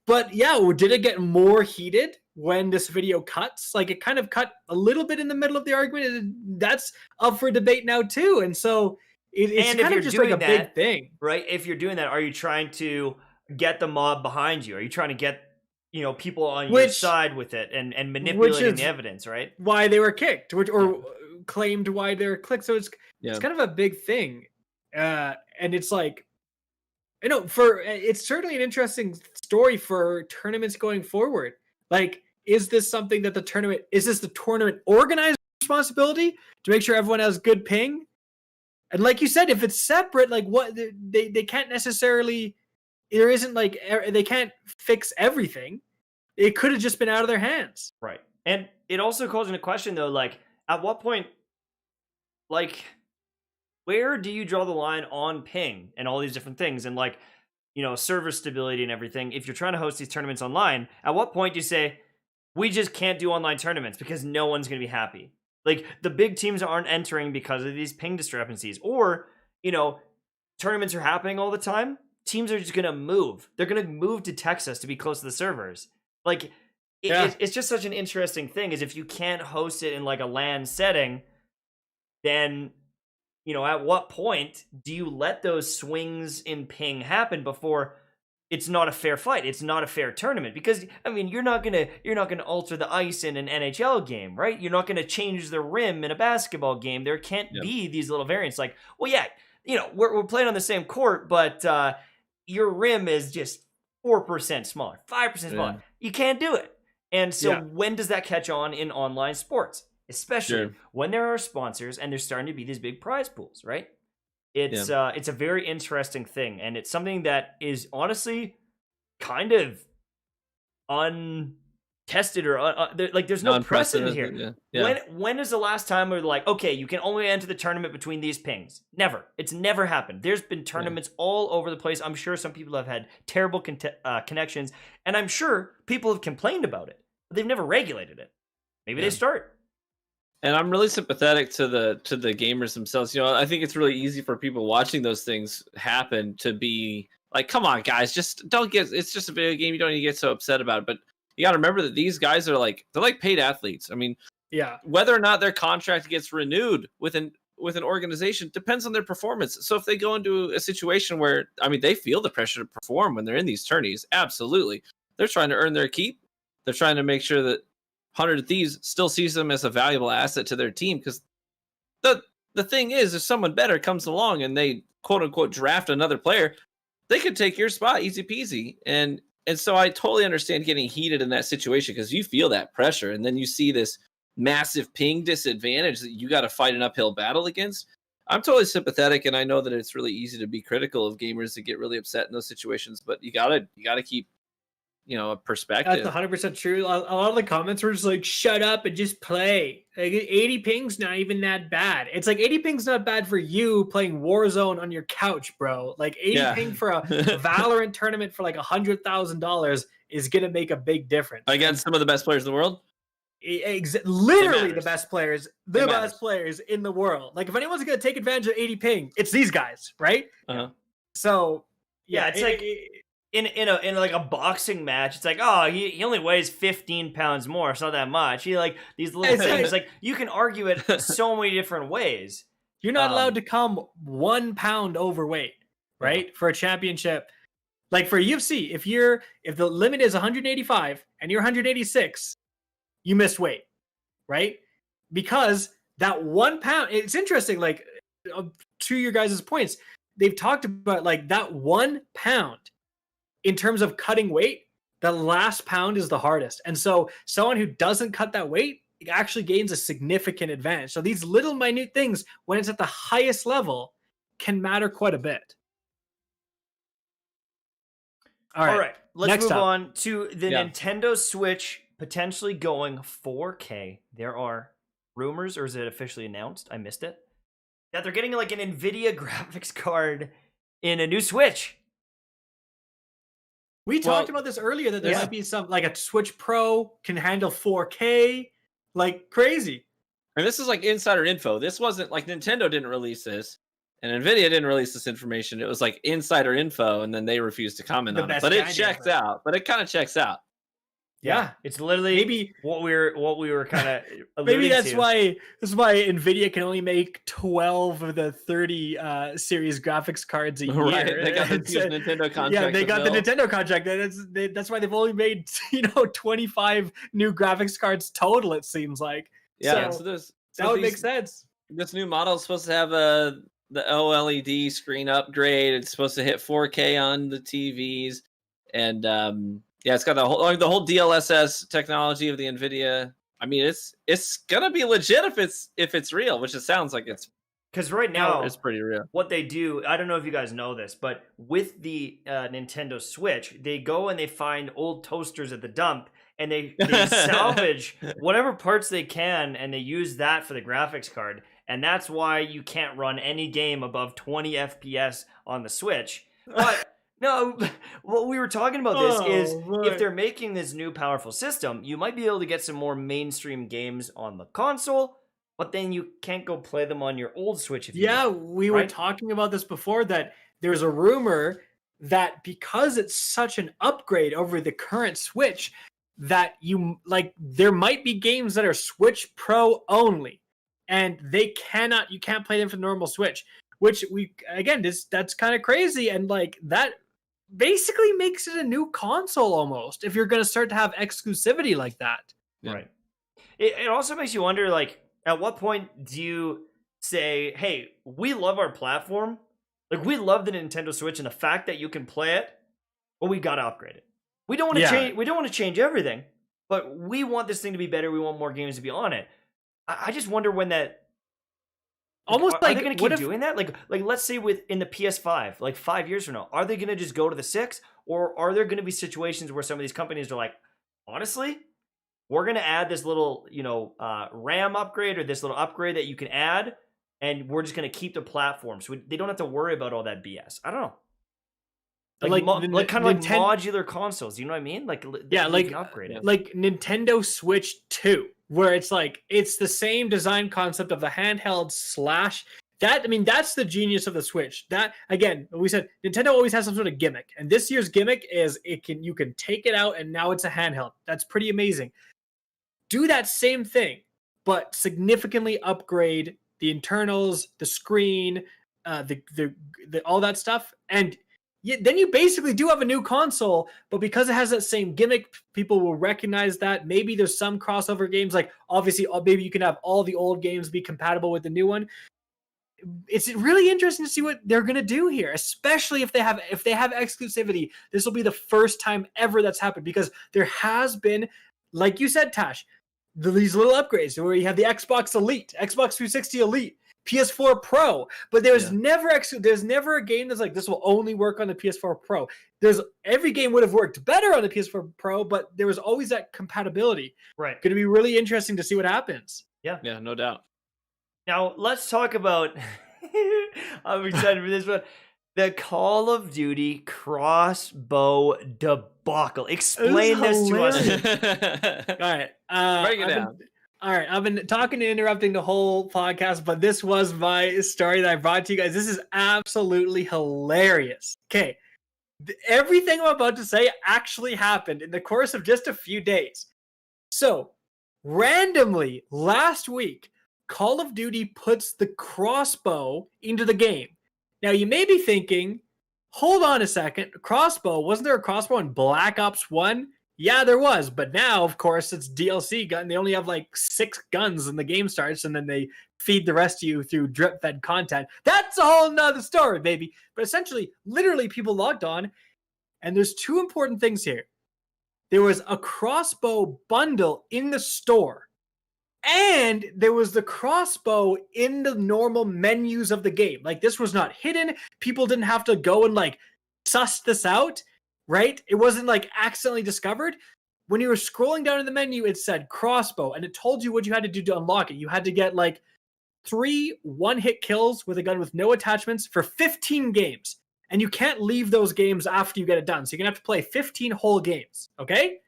But yeah, did it get more heated when this video cuts? Like it kind of cut a little bit in the middle of the argument. That's up for debate now too. And so it's kind of just like a big thing. Right? If you're doing that, are you trying to get the mob behind you? Are you trying to get people on your side with it and manipulating the evidence, right? Why they were kicked, claimed why they're clicked. So it's kind of a big thing. And it's like, it's certainly an interesting story for tournaments going forward. Like, is this something that is this the tournament organizer's responsibility to make sure everyone has good ping? And like you said, if it's separate, like what they can't necessarily, there isn't like, they can't fix everything. It could have just been out of their hands. Right. And it also calls into question though, like, at what point, like, where do you draw the line on ping and all these different things and like, server stability and everything? If you're trying to host these tournaments online, at what point do you say, we just can't do online tournaments because no one's going to be happy. Like, the big teams aren't entering because of these ping discrepancies. Or, you know, tournaments are happening all the time. Teams are just going to move. They're going to move to Texas to be close to the servers. Like, it's just such an interesting thing, is if you can't host it in, like, a LAN setting, then, you know, at what point do you let those swings in ping happen before it's not a fair fight? It's not a fair tournament, because I mean, you're not gonna alter the ice in an NHL game, right? You're not gonna change the rim in a basketball game. There can't be these little variants. Like, well, yeah, you know, we're playing on the same court, but your rim is just 4% smaller, 5% smaller. You can't do it. And so when does that catch on in online sports? Especially when there are sponsors and there's starting to be these big prize pools, right? It's a very interesting thing, and it's something that is honestly kind of untested, or like there's no precedent here. When is the last time we're like, okay, you can only enter the tournament between these pings? Never. It's never happened. There's been tournaments all over the place. I'm sure some people have had terrible connections, and I'm sure people have complained about it, but they've never regulated it. Maybe they start. And I'm really sympathetic to the gamers themselves. You know, I think it's really easy for people watching those things happen to be like, come on, guys, just don't get, it's just a video game. You don't need to get so upset about it. But you got to remember that these guys are like, they're like paid athletes. I mean, whether or not their contract gets renewed with an organization depends on their performance. So if they go into a situation where, I mean, they feel the pressure to perform when they're in these tourneys, absolutely. They're trying to earn their keep. They're trying to make sure that 100 Thieves still sees them as a valuable asset to their team, because the thing is, if someone better comes along and they quote unquote draft another player, they could take your spot easy peasy. And so I totally understand getting heated in that situation, because you feel that pressure, and then you see this massive ping disadvantage that you got to fight an uphill battle against. I'm totally sympathetic, and I know that it's really easy to be critical of gamers that get really upset in those situations, but you gotta keep, you know, a perspective. That's 100% true. A lot of the comments were just like, shut up and just play. Like, 80 ping's not even that bad. It's like 80 ping's not bad for you playing Warzone on your couch, bro. Like 80 ping for a Valorant tournament for like $100,000 is gonna make a big difference against some of the best players in the world. Literally the best players, in the world. Like, if anyone's gonna take advantage of 80 ping, it's these guys, right? So it's like in like a boxing match, it's like, oh, he only weighs 15 pounds more. It's not that much. He, like, these little things, like, you can argue it so many different ways. You're not allowed to come 1 pound overweight, right? For a championship. Like for UFC, if the limit is 185 and you're 186, you missed weight, right? Because that 1 pound, it's interesting, like, to your guys' points, they've talked about, like, that 1 pound in terms of cutting weight, the last pound is the hardest. And so someone who doesn't cut that weight actually gains a significant advantage. So these little minute things, when it's at the highest level, can matter quite a bit. All right. Let's move on to the Nintendo Switch potentially going 4K. There are rumors, or is it officially announced? I missed it. That they're getting like an NVIDIA graphics card in a new Switch. We talked about this earlier, that there might be some, like a Switch Pro can handle 4K, like crazy. And this is like insider info. This wasn't like Nintendo didn't release this, and NVIDIA didn't release this information. It was like insider info, and then they refused to comment on it. But it checks out. But it kind of checks out. Yeah, it's literally maybe what we were kind of maybe that's why NVIDIA can only make 12 of the 30 series graphics cards a year. Right, they got the Nintendo contract. Yeah, they got the Nintendo contract. That's why they've only made 25 new graphics cards total. It seems like. Yeah, that would make sense. This new model is supposed to have the OLED screen upgrade. It's supposed to hit 4K on the TVs, and yeah, it's got the whole DLSS technology of the NVIDIA. I mean, it's gonna be legit if it's real, which it sounds like it's. Because right now it's pretty real. What they do, I don't know if you guys know this, but with the Nintendo Switch, they go and they find old toasters at the dump, and they salvage whatever parts they can, and they use that for the graphics card. And that's why you can't run any game above 20 FPS on the Switch. But No, what we were talking about this is if they're making this new powerful system, you might be able to get some more mainstream games on the console, but then you can't go play them on your old Switch. If you we were talking about this before, that there's a rumor that because it's such an upgrade over the current Switch, that there might be games that are Switch Pro only, and you can't play them for the normal Switch. Which that's kind of crazy, and like that basically makes it a new console almost if you're going to start to have exclusivity like that. Right. It also makes you wonder, like, at what point do you say, hey, we love our platform, like we love the Nintendo Switch and the fact that you can play it, but we got to upgrade it. We don't want to change. We don't want to change everything, but we want this thing to be better. We want more games to be on it. I just wonder when that. Almost are they going to keep doing that? Like let's say in the PS5, like 5 years from now, are they going to just go to the 6, or are there going to be situations where some of these companies are like, honestly, we're going to add this little, RAM upgrade or this little upgrade that you can add, and we're just going to keep the platform so they don't have to worry about all that BS. I don't know. Like modular consoles, you know what I mean? Like upgrade it. Like Nintendo Switch 2, where it's like it's the same design concept of the handheld / that. I mean, that's the genius of the Switch. That again, we said Nintendo always has some sort of gimmick, and this year's gimmick is you can take it out and now it's a handheld. That's pretty amazing. Do that same thing, but significantly upgrade the internals, the screen, the all that stuff, and then you basically do have a new console, but because it has that same gimmick, people will recognize that. Maybe there's some crossover games, like obviously maybe you can have all the old games be compatible with the new one. It's really interesting to see what they're going to do here, especially if they have exclusivity. This will be the first time ever that's happened, because there has been, like you said, Tash, these little upgrades where you have the Xbox Elite, Xbox 360 Elite, PS4 Pro, but there's never a game that's like, this will only work on the PS4 Pro. Every game would have worked better on the PS4 Pro, but there was always that compatibility. Right. Going to be really interesting to see what happens. Yeah, no doubt. Now let's talk about. I'm excited for this one. The Call of Duty crossbow debacle. Explain this to us. All right, break it down. All right, I've been talking and interrupting the whole podcast, but this was my story that I brought to you guys. This is absolutely hilarious. Okay, everything I'm about to say actually happened in the course of just a few days. So, randomly, last week, Call of Duty puts the crossbow into the game. Now, you may be thinking, hold on a second, crossbow, wasn't there a crossbow in Black Ops 1? Yeah, there was, but now, of course, it's DLC gun. They only have like 6 guns when the game starts, and then they feed the rest of you through drip-fed content. That's a whole nother story, baby. But essentially, literally, people logged on, and there's 2 important things here. There was a crossbow bundle in the store, and there was the crossbow in the normal menus of the game. Like, this was not hidden. People didn't have to go and, like, suss this out. Right? It wasn't like accidentally discovered. When you were scrolling down in the menu, it said crossbow, and it told you what you had to do to unlock it. You had to get like 3 one-hit kills with a gun with no attachments for 15 games. And you can't leave those games after you get it done. So you're going to have to play 15 whole games. Okay?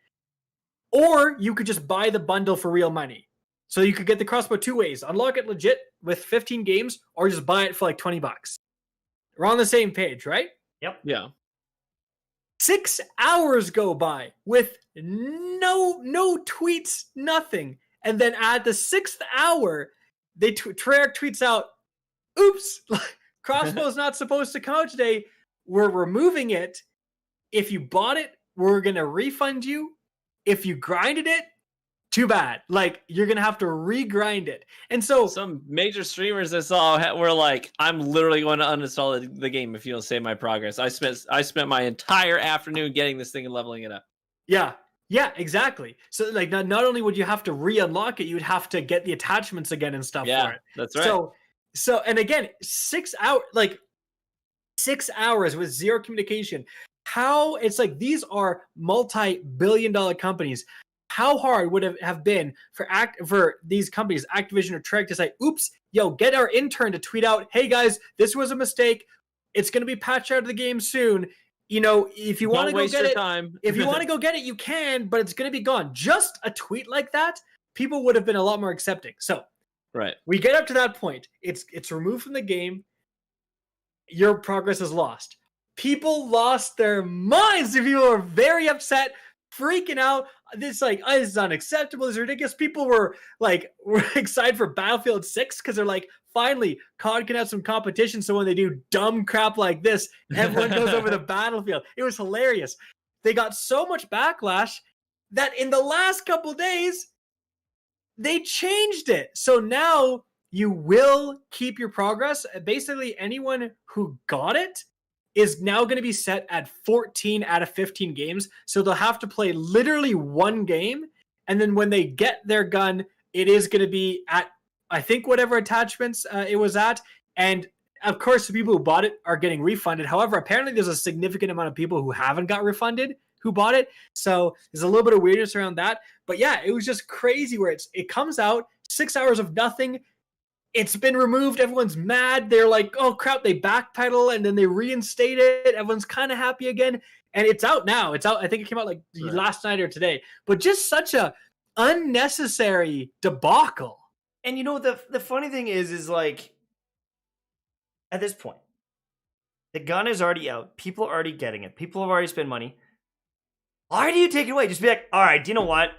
Or you could just buy the bundle for real money. So you could get the crossbow 2 ways. Unlock it legit with 15 games, or just buy it for like $20. We're on the same page, right? Yep. Yeah. 6 hours go by with no tweets, nothing. And then at the 6th hour, Treyarch tweets out, oops, crossbow's not supposed to come out today. We're removing it. If you bought it, we're going to refund you. If you grinded it, too bad. Like, you're going to have to regrind it. And so some major streamers I saw were like, I'm literally going to uninstall the game if you don't save my progress. I spent my entire afternoon getting this thing and leveling it up. Yeah, exactly. So like not only would you have to re-unlock it, you'd have to get the attachments again and stuff for it. That's right. So and again, 6 hours with zero communication. How it's like, these are multi-billion-dollar companies. How hard would it have been for these companies, Activision or Treyarch, to say, oops, get our intern to tweet out, hey guys, this was a mistake. It's going to be patched out of the game soon. you know, if you want to go get it, if you want to go go get it, you can, but it's going to be gone. Just a tweet like that, people would have been a lot more accepting. So right, we get up to that point. It's removed from the game. Your progress is lost. People lost their minds. People were very upset, freaking out. This like, oh, this is unacceptable. This is ridiculous. People were excited for Battlefield 6 because they're like, finally, COD can have some competition. So when they do dumb crap like this, everyone goes over the battlefield. It was hilarious. They got so much backlash that in the last couple days, they changed it. So now you will keep your progress. Basically, anyone who got it is now going to be set at 14 out of 15 games. So they'll have to play literally one game. And then when they get their gun, it is going to be at, I think, whatever attachments it was at. And of course, the people who bought it are getting refunded. However, apparently there's a significant amount of people who haven't got refunded who bought it. So there's a little bit of weirdness around that. But yeah, it was just crazy where it comes out, 6 hours of nothing. It's been removed. Everyone's mad. They're like, oh, crap. They backpedal and then they reinstate it. Everyone's kind of happy again. And it's out now. It's out. I think it came out like last night or today. But just such a unnecessary debacle. And you know, the funny thing is like, at this point, the gun is already out. People are already getting it. People have already spent money. Why do you take it away? Just be like, all right, do you know what?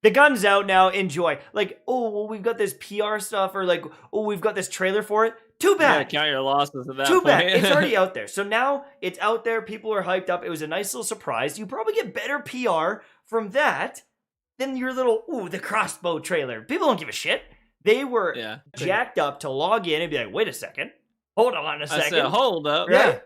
The gun's out now. Enjoy. Like, oh, well, we've got this PR stuff, or like, oh, we've got this trailer for it. Too bad. Yeah, count your losses at that Too point. bad. It's already out there. So now it's out there. People are hyped up. It was a nice little surprise. You probably get better PR from that than your little, ooh, the crossbow trailer. People don't give a shit. They were jacked up to log in and be like, wait a second. Hold on a second. I said, hold up. Right? Yeah.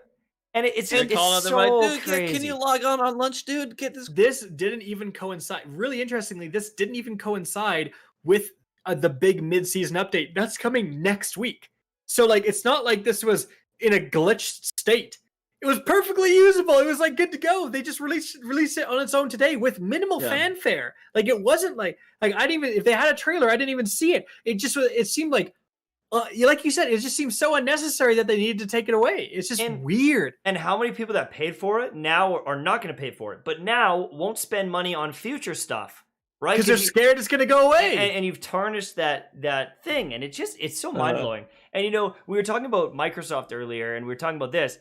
And it's so like, crazy. Can you log on lunch, dude? Get this. This didn't even coincide. Really interestingly, this didn't even coincide with the big mid-season update. That's coming next week. So like, it's not like this was in a glitched state. It was perfectly usable. It was like good to go. They just released it on its own today with minimal fanfare. Like it wasn't like I didn't even, if they had a trailer, I didn't even see it. It seemed like, like you said, it just seems so unnecessary that they needed to take it away. It's just weird. And how many people that paid for it now are not going to pay for it, but now won't spend money on future stuff, right? Because they're scared it's going to go away. And you've tarnished that thing, and it's so mind blowing. And you know, we were talking about Microsoft earlier, and we were talking about this.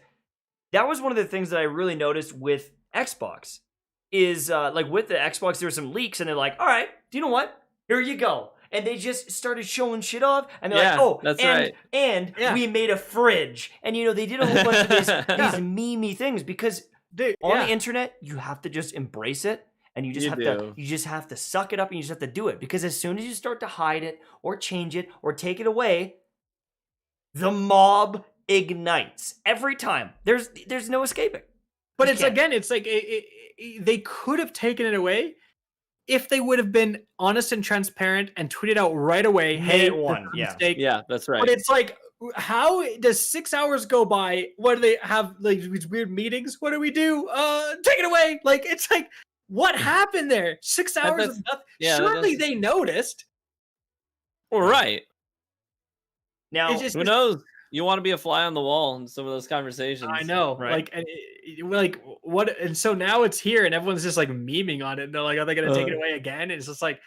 That was one of the things that I really noticed with Xbox. Is like with the Xbox, there were some leaks, and they're like, "All right, do you know what? Here you go." And they just started showing shit off, and they're like, "Oh, that's and we made a fridge." And you know, they did a whole bunch of these meme-y things because on the internet, you have to just embrace it, and you just have to suck it up, and you just have to do it, because as soon as you start to hide it or change it or take it away, the mob ignites every time. There's no escaping. But it's like they could have taken it away if they would have been honest and transparent and tweeted out right away, hey, one, mistake. Yeah, that's right. But it's like, how does 6 hours go by? What do they have, like these weird meetings? What do we do? Take it away. Like, it's like, what happened there? 6 hours of nothing. Surely they noticed. Well, right. Now, who knows? You want to be a fly on the wall in some of those conversations. I know, right? Like what? And so now it's here, and everyone's just like memeing on it. And they're like, "Are they going to take it away again?" And it's just like,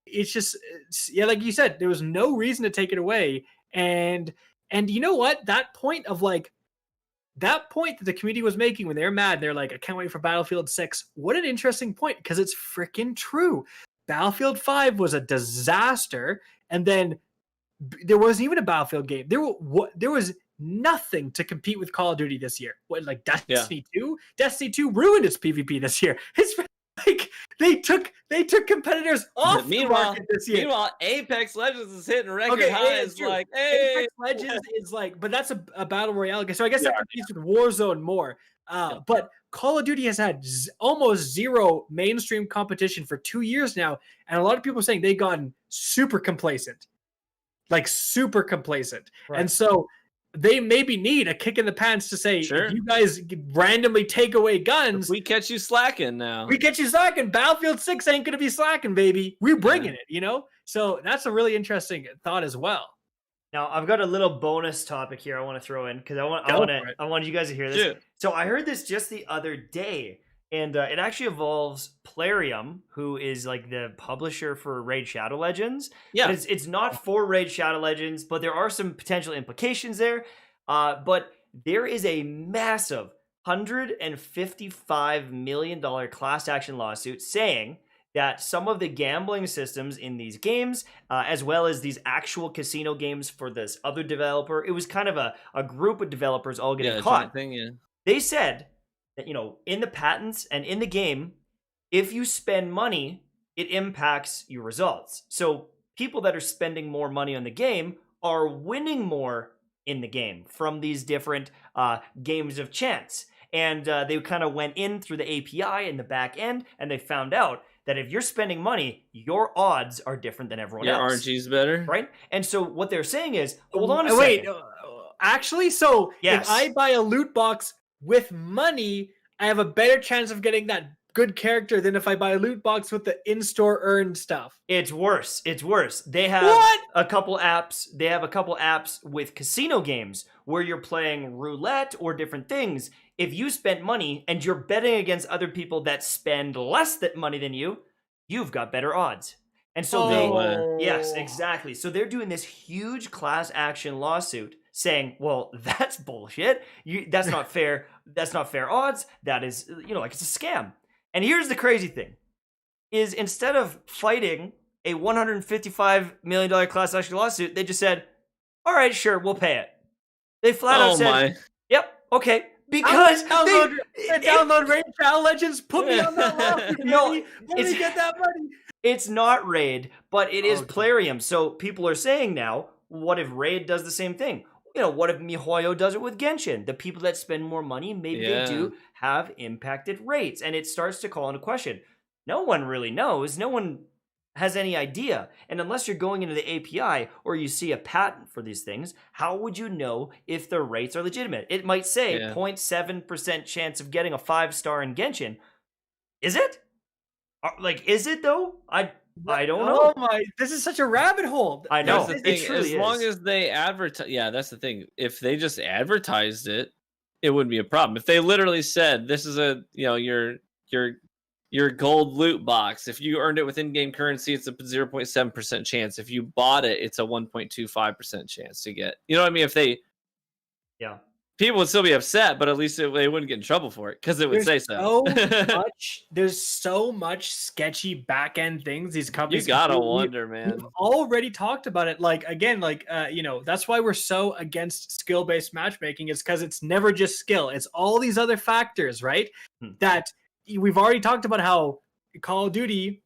like you said, there was no reason to take it away. And you know what? That point that the community was making when they're mad, they're like, "I can't wait for Battlefield 6." What an interesting point, because it's freaking true. Battlefield 5 was a disaster, and then there wasn't even a Battlefield game. There was nothing to compete with Call of Duty this year. What, like Destiny 2? Destiny 2 ruined its PvP this year. It's like they took competitors off the market this year. Meanwhile, Apex Legends is hitting record highs. Like, hey, Apex Legends is like, but that's a battle royale game. So I guess that competes with Warzone more. But Call of Duty has had almost zero mainstream competition for 2 years now, and a lot of people are saying they've gotten super complacent. Like super complacent. Right. And so they maybe need a kick in the pants to say, if you guys randomly take away guns. We catch you slacking now. We catch you slacking. Battlefield 6 ain't going to be slacking, baby. We're bringing it, you know? So that's a really interesting thought as well. Now I've got a little bonus topic here I want to throw in because I want you guys to hear this. Dude. So I heard this just the other day, and it actually involves Plarium, who is like the publisher for Raid Shadow Legends. Yeah, it's not for Raid Shadow Legends, but there are some potential implications there. But there is a massive $155 million class action lawsuit saying that some of the gambling systems in these games, as well as these actual casino games for this other developer, it was kind of a group of developers all getting caught. They said that, in the patents and in the game, if you spend money, it impacts your results. So people that are spending more money on the game are winning more in the game from these different games of chance. And they kind of went in through the API in the back end, and they found out that if you're spending money, your odds are different than everyone else. Your RG's better. Right? And so what they're saying is, hold on a second. Wait, actually, so if I buy a loot box with money, I have a better chance of getting that good character than if I buy a loot box with the in-store earned stuff. It's worse. It's worse. They have a couple apps. They have a couple apps with casino games where you're playing roulette or different things. If you spend money and you're betting against other people that spend less money than you, you've got better odds. And so yes, exactly. So they're doing this huge class action lawsuit saying, well, that's bullshit. That's not fair. That's not fair odds. That is, like it's a scam. And here's the crazy thing, is instead of fighting a $155 million class action lawsuit, they just said, all right, sure, we'll pay it. They flat out said, yep, okay. Because download Raid Shadow Legends, put me on that lawsuit. No, let me get that money. It's not Raid, but it is Plarium. So people are saying now, what if Raid does the same thing? What if MiHoYo does it with Genshin? The people that spend more money, maybe they do have impacted rates. And it starts to call into question. No one really knows. No one has any idea. And unless you're going into the API or you see a patent for these things, how would you know if the rates are legitimate? It might say 0.7% chance of getting a 5-star in Genshin. Is it? Is it though? I don't know. Oh my! This is such a rabbit hole. I know. As long as they advertise, that's the thing. If they just advertised it, it wouldn't be a problem. If they literally said, "This is your gold loot box. If you earned it with in-game currency, it's a 0.7% chance. If you bought it, it's a 1.25% chance to get." You know what I mean? If they, people would still be upset, but at least they wouldn't get in trouble for it because it would say so. There's so much sketchy back end things these companies. You gotta wonder, man. We've already talked about it. That's why we're so against skill based matchmaking. Is because it's never just skill. It's all these other factors, right? That we've already talked about how Call of Duty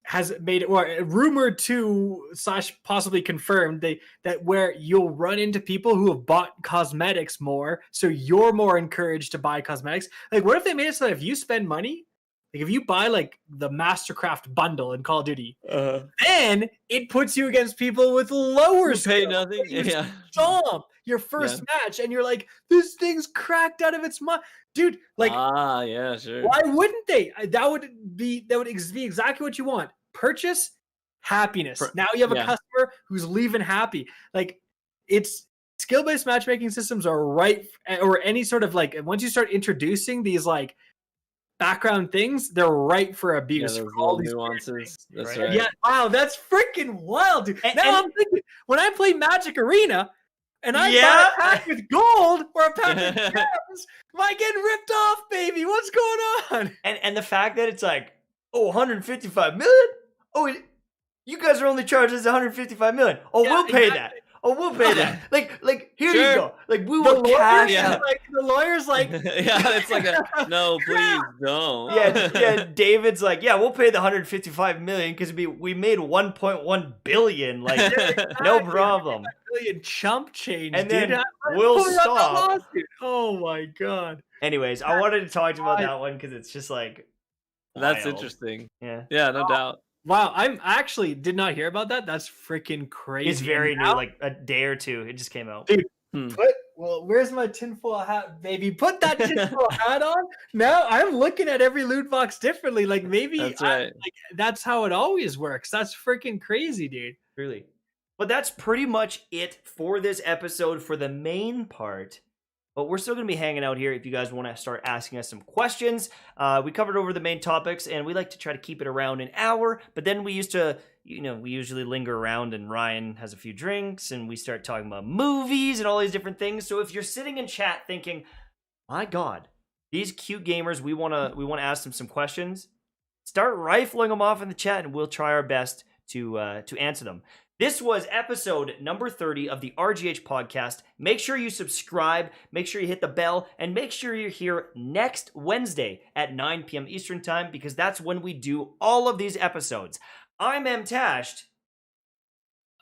has made it, or rumored to / possibly confirmed that where you'll run into people who have bought cosmetics more, so you're more encouraged to buy cosmetics. Like, what if they made it so that if you spend money, like if you buy like the Mastercraft bundle in Call of Duty, then it puts you against people with lower pay nothing. Stomp your first match, and you're like, this thing's cracked out of its mind, dude. Like, sure. Why wouldn't they? That would be exactly what you want. Purchase happiness. Now you have a customer who's leaving happy. Like, it's skill-based matchmaking systems are right, or any sort of like, once you start introducing these like background things, they're right for abuse. For all these nuances. That's right. Yeah. Wow, that's freaking wild, dude. I'm thinking, when I play Magic Arena and I buy a pack with gold or a pack with gems, am I getting ripped off, baby? What's going on? And the fact that it's like, 155 million? Oh, you guys are only charging us 155 million. Oh, we'll pay that. Oh, we'll pay that. Like here you go. Like, we will cash out. Like, the lawyer's like, it's like no, please don't. Yeah. David's like, we'll pay the 155 million because we made 1.1 billion. Like, no problem. Billion chump change, and dude. Then we'll stop. Oh my god. Anyways, I wanted to talk to you about that one because it's just like, that's interesting. Yeah, no doubt. Wow, I'm actually did not hear about that. That's freaking crazy. It's very new, like a day or two. It just came out. Dude, where's my tinfoil hat, baby? Put that tinfoil hat on. Now I'm looking at every loot box differently. Like, maybe that's right. That's how it always works. That's freaking crazy, dude. Really. But that's pretty much it for this episode for the main part. But we're still going to be hanging out here if you guys want to start asking us some questions. We covered over the main topics, and we like to try to keep it around an hour. But then we used to, we usually linger around, and Ryan has a few drinks, and we start talking about movies and all these different things. So if you're sitting in chat thinking, my God, these cute gamers, we want to ask them some questions, start rifling them off in the chat, and we'll try our best to answer them. This was episode number 30 of the RGH podcast. Make sure you subscribe, make sure you hit the bell, and make sure you're here next Wednesday at 9 p.m. Eastern Time, because that's when we do all of these episodes. I'm Mtashed.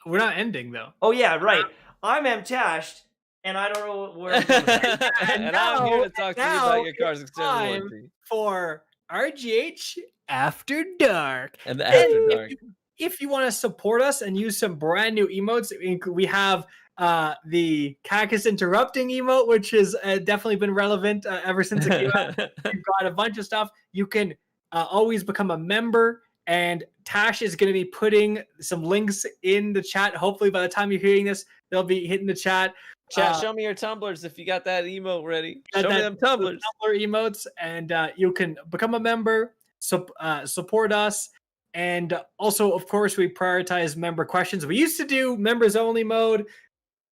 We're not ending, though. Oh, yeah, right. I'm Mtashed, and I don't know where I'm going. And I'm here to talk to you about your car's extended warranty. For RGH After Dark. And the After Dark. If you want to support us and use some brand new emotes, we have the Kackis interrupting emote, which has definitely been relevant ever since it came out. We've got a bunch of stuff. You can always become a member, and Tash is going to be putting some links in the chat. Hopefully by the time you're hearing this, they'll be hitting the chat. Chat, show me your tumblers if you got that emote ready. Show me them tumblers. Tumbler emotes, and you can become a member, support us. And also, of course, we prioritize member questions. We used to do members only mode,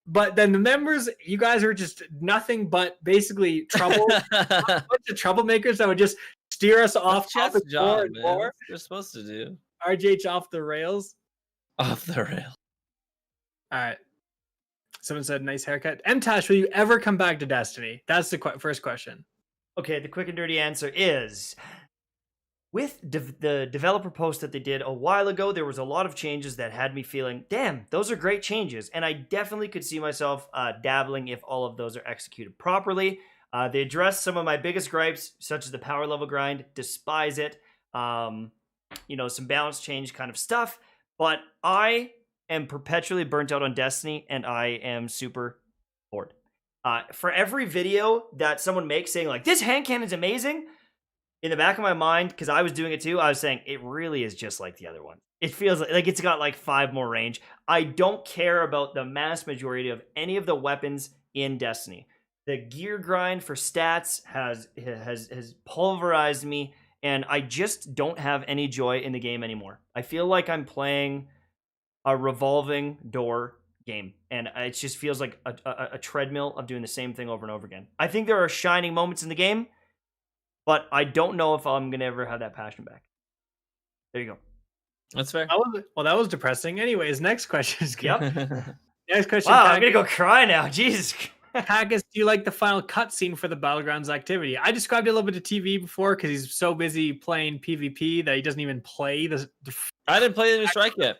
but then the members, you guys are just nothing but basically trouble, a bunch of troublemakers that would just steer us off topic more and more. That's what you're supposed to do. RGH off the rails. Off the rail. All right. Someone said, nice haircut. Mtash, will you ever come back to Destiny? That's the first question. Okay, the quick and dirty answer is... With the developer post that they did a while ago, there was a lot of changes that had me feeling, damn, those are great changes. And I definitely could see myself dabbling if all of those are executed properly. They addressed some of my biggest gripes, such as the power level grind, despise it, some balance change kind of stuff. But I am perpetually burnt out on Destiny, and I am super bored. For every video that someone makes saying, like, this hand cannon's amazing, in the back of my mind, because I was doing it too, I was saying, it really is just like the other one. It feels like it's got like 5 more range. I don't care about the mass majority of any of the weapons in Destiny. The gear grind for stats has pulverized me, and I just don't have any joy in the game anymore. I feel like I'm playing a revolving door game, and it just feels like a treadmill of doing the same thing over and over again. I think there are shining moments in the game, but I don't know if I'm going to ever have that passion back. There you go. That's fair. That was depressing. Anyways, next question. Yep. Next question. Wow, I'm going to go cry now. Jesus. Kackis, do you like the final cutscene for the Battlegrounds activity? I described it a little bit to TV before because he's so busy playing PvP that he doesn't even play the I didn't play the new strike yet.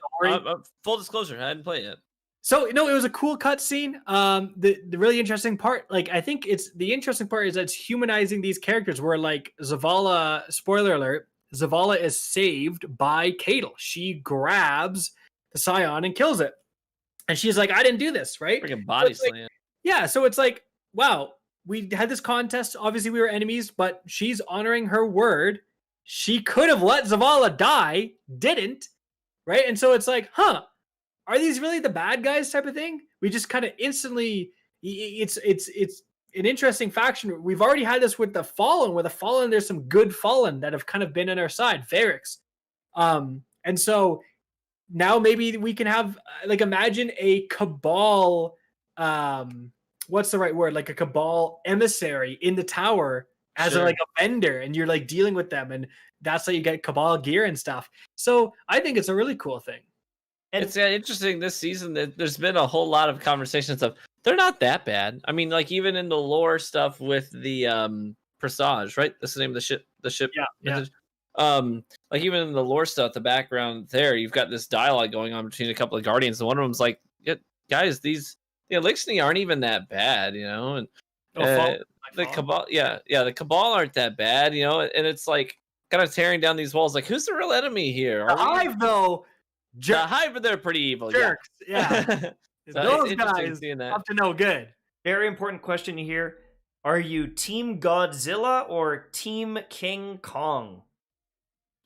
Full disclosure, I didn't play it yet. So, no, it was a cool cutscene. The really interesting part, I think the interesting part is that it's humanizing these characters where, Zavala, spoiler alert, Zavala is saved by Cadle. She grabs the Scion and kills it. And she's like, I didn't do this, right? Freaking body slam. Yeah, so it's like, wow, we had this contest. Obviously, we were enemies, but she's honoring her word. She could have let Zavala die, didn't, right? And so it's like, are these really the bad guys type of thing? We just kind of instantly, it's an interesting faction. We've already had this with the Fallen. With the Fallen, there's some good Fallen that have kind of been on our side, Varix. And so now maybe we can have, imagine a Cabal, what's the right word? Like a Cabal emissary in the tower as a vendor, and you're dealing with them, and that's how you get Cabal gear and stuff. So I think it's a really cool thing. And it's interesting this season that there's been a whole lot of conversations of they're not that bad. I mean, even in the lore stuff with the Presage, right? That's the name of the ship. Yeah. Even in the lore stuff, the background there, you've got this dialogue going on between a couple of Guardians, and one of them's like, guys, the Elixir aren't even that bad, and the Cabal, the Cabal aren't that bad, and it's kind of tearing down these walls. Who's the real enemy here? The Hive, though. The Hive, they're pretty evil. Jerks, yeah. So those guys up to no good. Very important question here. Are you Team Godzilla or Team King Kong?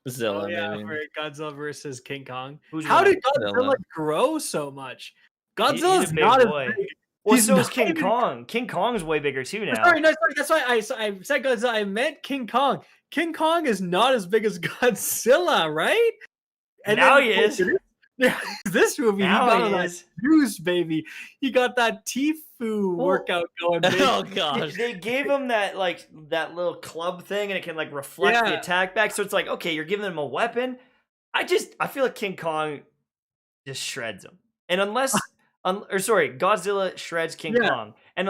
Zilla, yeah, maybe. for Godzilla versus King Kong. Who's How winning? did Godzilla grow so much? Godzilla's He's a big not boy. as big. Well, so is King Kong. King Kong's way bigger too now. Sorry, that's why I said Godzilla. I meant King Kong. King Kong is not as big as Godzilla, right? And now he is. Yeah, this movie, now he got that juice, baby. He got that Tifu workout going. Baby. Oh gosh, they gave him that little club thing, and it can like reflect the attack back. So it's like, okay, you're giving him a weapon. I feel like King Kong just shreds him, and Godzilla shreds King Kong, and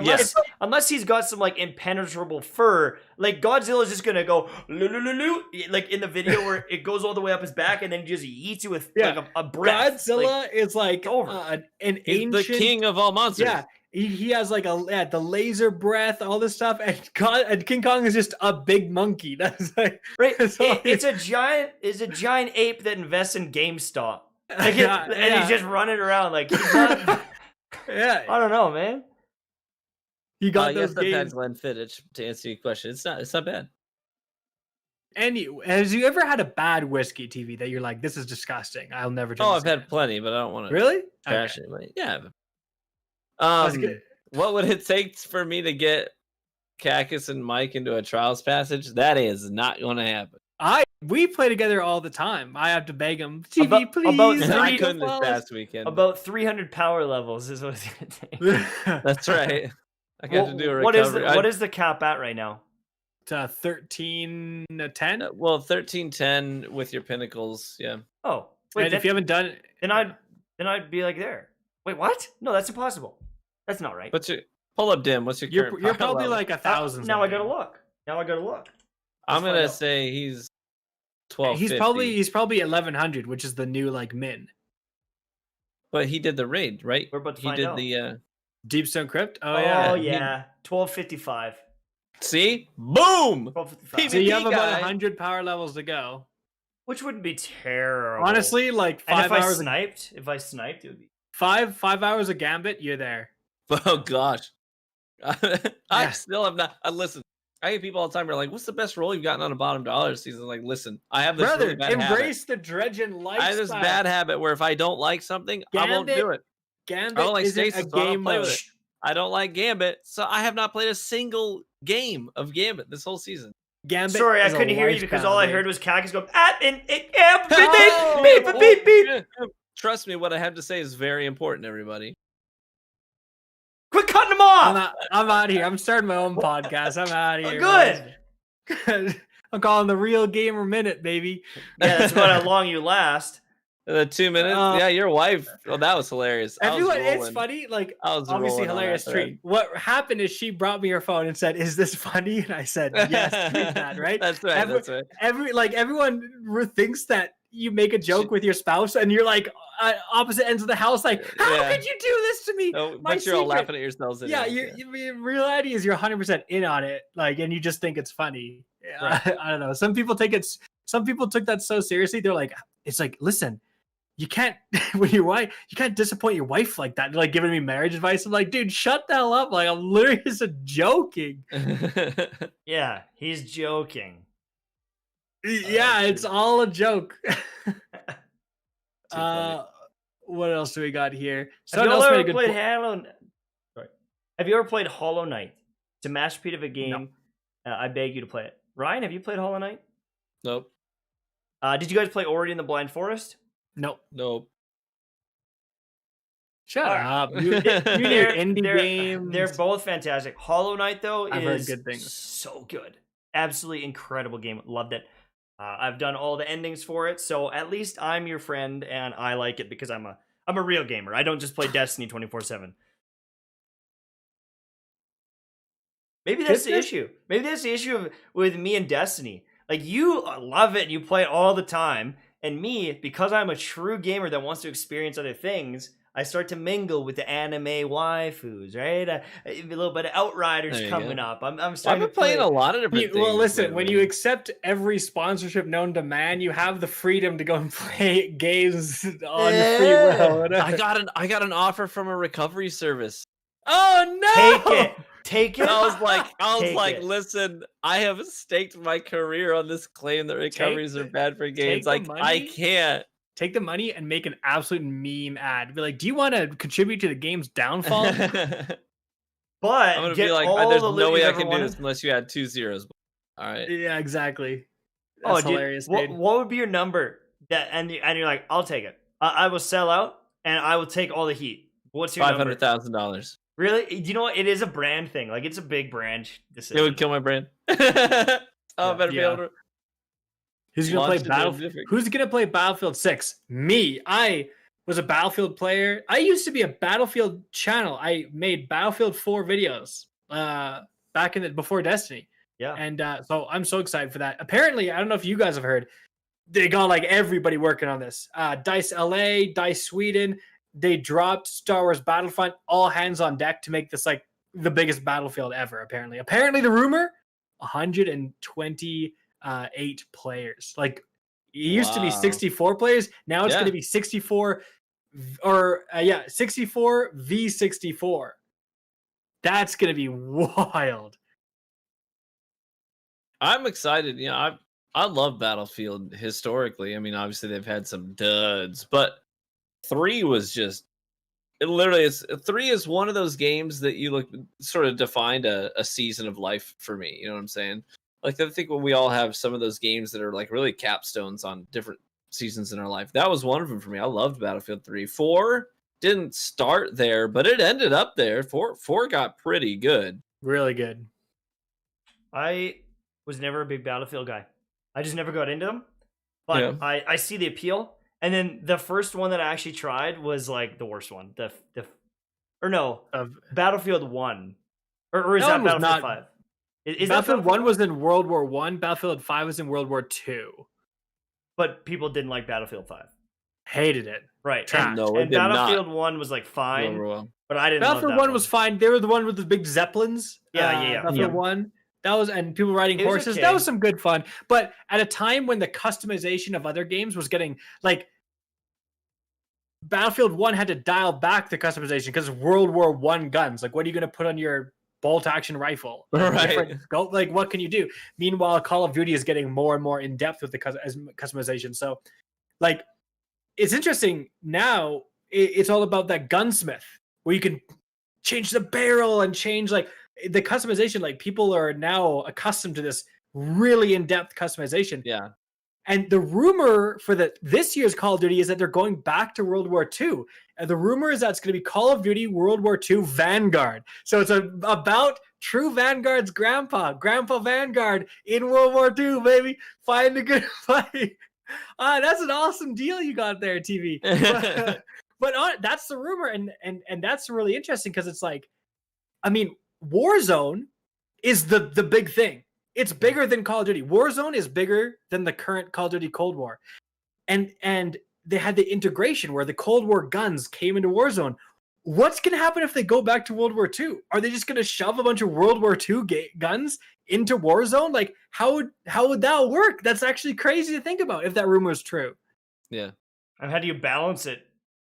unless he's got some like impenetrable fur, like Godzilla's just gonna go like in the video where it goes all the way up his back, and then he just eats you with like a breath. Godzilla is like an ancient, the king of all monsters. Yeah, he has like the laser breath, all this stuff, and King Kong is just a big monkey. That's like it's a giant ape that invests in GameStop. Like and he's just running around like he's not, I don't know, man. You got those games. games. I've had Glenn Fittich to answer your question. It's not bad. And has you ever had a bad whiskey TV that you're like, this is disgusting? I'll never drink. I've had plenty, but I don't want to really trash it. Yeah. Good. What would it take for me to get Kackis and Mike into a trials passage? That is not going to happen. We play together all the time. I have to beg him. TV, please. I couldn't this past weekend. About 300 power levels is what it's going to take. That's right. I got to do a recovery. What is the cap at right now? 13-10. 13-10 with your pinnacles. Yeah. Oh, wait. And if you haven't done it, then I'd be like there. Wait, what? No, that's impossible. That's not right. What's your pull up dim? What's your current? You're probably level? Like 1,000. Now I gotta look. I'm gonna say he's 12. He's probably 1,100, which is the new like min. But he did the raid, right? We're about to he find did out. The Deepstone Crypt. Oh yeah. 1255. See, boom. 1255. So you have about 100 power levels to go, which wouldn't be terrible. Honestly, like 5 hours. If I sniped, it would be 5 hours of Gambit. You're there. Oh gosh, I still have not. Listen, I get people all the time who are like, "What's the best role you've gotten on a bottom dollar season?" Like, listen, I have this really bad embrace habit. the dredging lifestyle. I have this bad habit where if I don't like something, I won't do it. Gambit I don't like stasis, a game play with mode. it. I don't like Gambit, so I have not played a single game of Gambit this whole season. Gambit. Sorry, I couldn't hear you because all I heard was Kackis go beep. Trust me, what I have to say is very important, everybody. Quit cutting them off! I'm out of here. I'm starting my own podcast. I'm out of here. Good. I'm calling the Real Gamer Minute, baby. Yeah, that's about how long you last. The 2 minutes? Yeah, your wife. Oh, that was hilarious. Everyone, it's funny. Like, obviously hilarious treat. What happened is she brought me her phone and said, "Is this funny?" And I said, "Yes, tweet that." Right? That's right. That's right. Everyone thinks that you make a joke with your spouse and you're like opposite ends of the house. Like, how could you do this to me? Oh, but you're all laughing at yourselves. Reality is you're 100% in on it. Like, and you just think it's funny. Right. I don't know. Some people took that so seriously. They're like, it's like, listen. You can't you can't disappoint your wife like that. They're like giving me marriage advice. I'm like, dude, shut the hell up. Like, I'm literally just joking. Yeah, he's joking. Yeah, it's all a joke. What else do we got here? Have you ever played Have you ever played Hollow Knight? It's a masterpiece of a game. No. I beg you to play it. Ryan, have you played Hollow Knight? Nope. Did you guys play Ori and the Blind Forest? Nope. Shut up. You need indie games. They're both fantastic. Hollow Knight, though, I've heard good things. So good. Absolutely incredible game. Loved it. I've done all the endings for it, so at least I'm your friend, and I like it because I'm a real gamer. I don't just play Destiny 24/7. Maybe that's the issue. Maybe that's the issue with me and Destiny. Like, you love it and you play it all the time. And me, because I'm a true gamer that wants to experience other things, I start to mingle with the anime waifus, right? A little bit of Outriders coming up. I'm starting to play playing a lot of different things. Well, listen, when you accept every sponsorship known to man, you have the freedom to go and play games on free will. I got an offer from a recovery service. Oh no! Take it. I was like, it. listen, I have staked my career on this claim that recoveries are bad for games. Like, I can't. Take the money and make an absolute meme ad. Be like, do you want to contribute to the game's downfall? But I'm gonna be like, there's no way I can do this unless you add 2 zeros. All right. Yeah, exactly. That's hilarious. Dude, what would be your number? And you're like, I'll take it. I will sell out and I will take all the heat. What's your $500,000? Really? You know what? It is a brand thing. Like, it's a big brand decision. It would kill my brand. Better be able to. Who's gonna play Battlefield? Who's gonna play Battlefield 6? Me. I was a Battlefield player. I used to be a Battlefield channel. I made Battlefield 4 videos back in before Destiny. Yeah. And so I'm so excited for that. Apparently, I don't know if you guys have heard, they got like everybody working on this. DICE LA, DICE Sweden. They dropped Star Wars Battlefront, all hands on deck to make this like the biggest Battlefield ever. Apparently the rumor, 128 players. Like it used to be 64 players. Now it's going to be 64 64 v64. That's going to be wild. I'm excited. You know, I love Battlefield historically. I mean, obviously they've had some duds, but 3 was just, it literally is. 3 is one of those games that you look sort of defined a season of life for me. You know what I'm saying? Like, I think when we all have some of those games that are like really capstones on different seasons in our life. That was one of them for me. I loved Battlefield 3. 4 didn't start there, but it ended up there. 4 got pretty good. Really good. I was never a big Battlefield guy. I just never got into them. But I see the appeal. And then the first one that I actually tried was like the worst one. Battlefield 1. Or is that Battlefield 5? Is Battlefield 1 was in World War 1, Battlefield 5 was in World War 2. But people didn't like Battlefield 5. Hated it. Right. And Battlefield 1 was like fine. But I didn't Battlefield love that 1 was fine. They were the one with the big Zeppelins. Yeah. Battlefield 1. That was, and people riding horses. Okay. That was some good fun. But at a time when the customization of other games was getting like, Battlefield 1 had to dial back the customization because World War 1 guns. Like, what are you going to put on your bolt action rifle? Right. Like, what can you do? Meanwhile, Call of Duty is getting more and more in depth with the customization. So, like, it's interesting now. It's all about that gunsmith where you can change the barrel and change like the customization. Like, people are now accustomed to this really in-depth customization. Yeah. And the rumor for this year's Call of Duty is that they're going back to World War II. And the rumor is that it's going to be Call of Duty World War II Vanguard. So it's about true Vanguard's grandpa Vanguard in World War II, baby. Find a good fight. That's an awesome deal you got there, TV. But that's the rumor. And that's really interesting because it's like, I mean, Warzone is the big thing. It's bigger than Call of Duty. Warzone is bigger than the current Call of Duty Cold War. And they had the integration where the Cold War guns came into Warzone. What's going to happen if they go back to World War II? Are they just going to shove a bunch of World War II guns into Warzone? Like, how would that work? That's actually crazy to think about if that rumor is true. Yeah. And how do you balance it?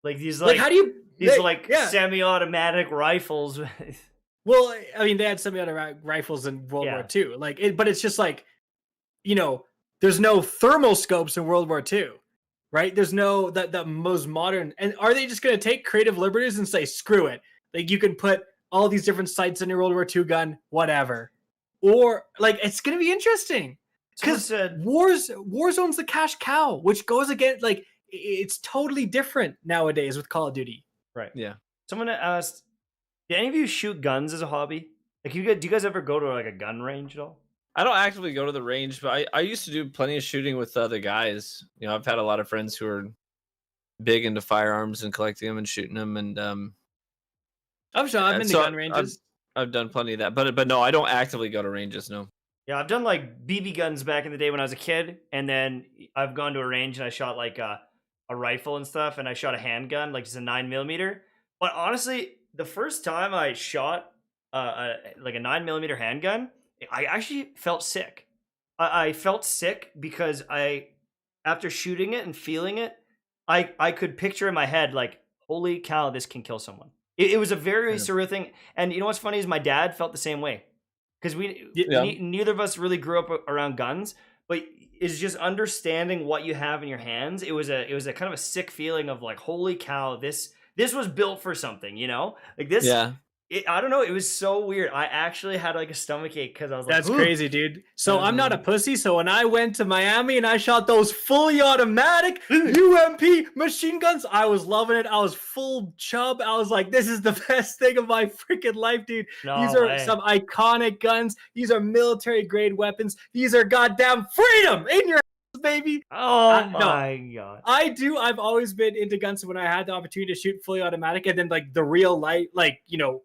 Like these semi-automatic rifles. Well, I mean, they had semi-automatic rifles in World War II. But it's just like, you know, there's no thermal scopes in World War II, right? There's no the most modern. And are they just going to take creative liberties and say, screw it? Like, you can put all these different sights in your World War II gun, whatever. Or like, it's going to be interesting because Warzone's the cash cow, which goes against like it's totally different nowadays with Call of Duty. Right. Yeah. Someone asked, do any of you shoot guns as a hobby? Like, do you guys ever go to like a gun range at all? I don't actively go to the range, but I used to do plenty of shooting with other guys. You know, I've had a lot of friends who are big into firearms and collecting them and shooting them. And I've been to gun ranges. I've done plenty of that, but no, I don't actively go to ranges. No. Yeah, I've done like BB guns back in the day when I was a kid, and then I've gone to a range and I shot like a rifle and stuff, and I shot a handgun, like just a 9mm. But honestly, the first time I shot like a 9mm handgun, I actually felt sick. I felt sick because after shooting it and feeling it, I could picture in my head like, holy cow, this can kill someone. It was a very surreal thing. And you know what's funny is my dad felt the same way. Because neither of us really grew up around guns, but is just understanding what you have in your hands. It was a kind of a sick feeling of like, holy cow, this was built for something, you know? Like this. Yeah. I don't know. It was so weird. I actually had like a stomach ache because I was like, that's crazy, dude. So I'm not a pussy. So when I went to Miami and I shot those fully automatic UMP machine guns, I was loving it. I was full chub. I was like, this is the best thing of my freaking life, dude. These are some iconic guns. These are military grade weapons. These are goddamn freedom in your ass, baby. Oh my God. I've always been into guns. So when I had the opportunity to shoot fully automatic and then like the real light, like, you know,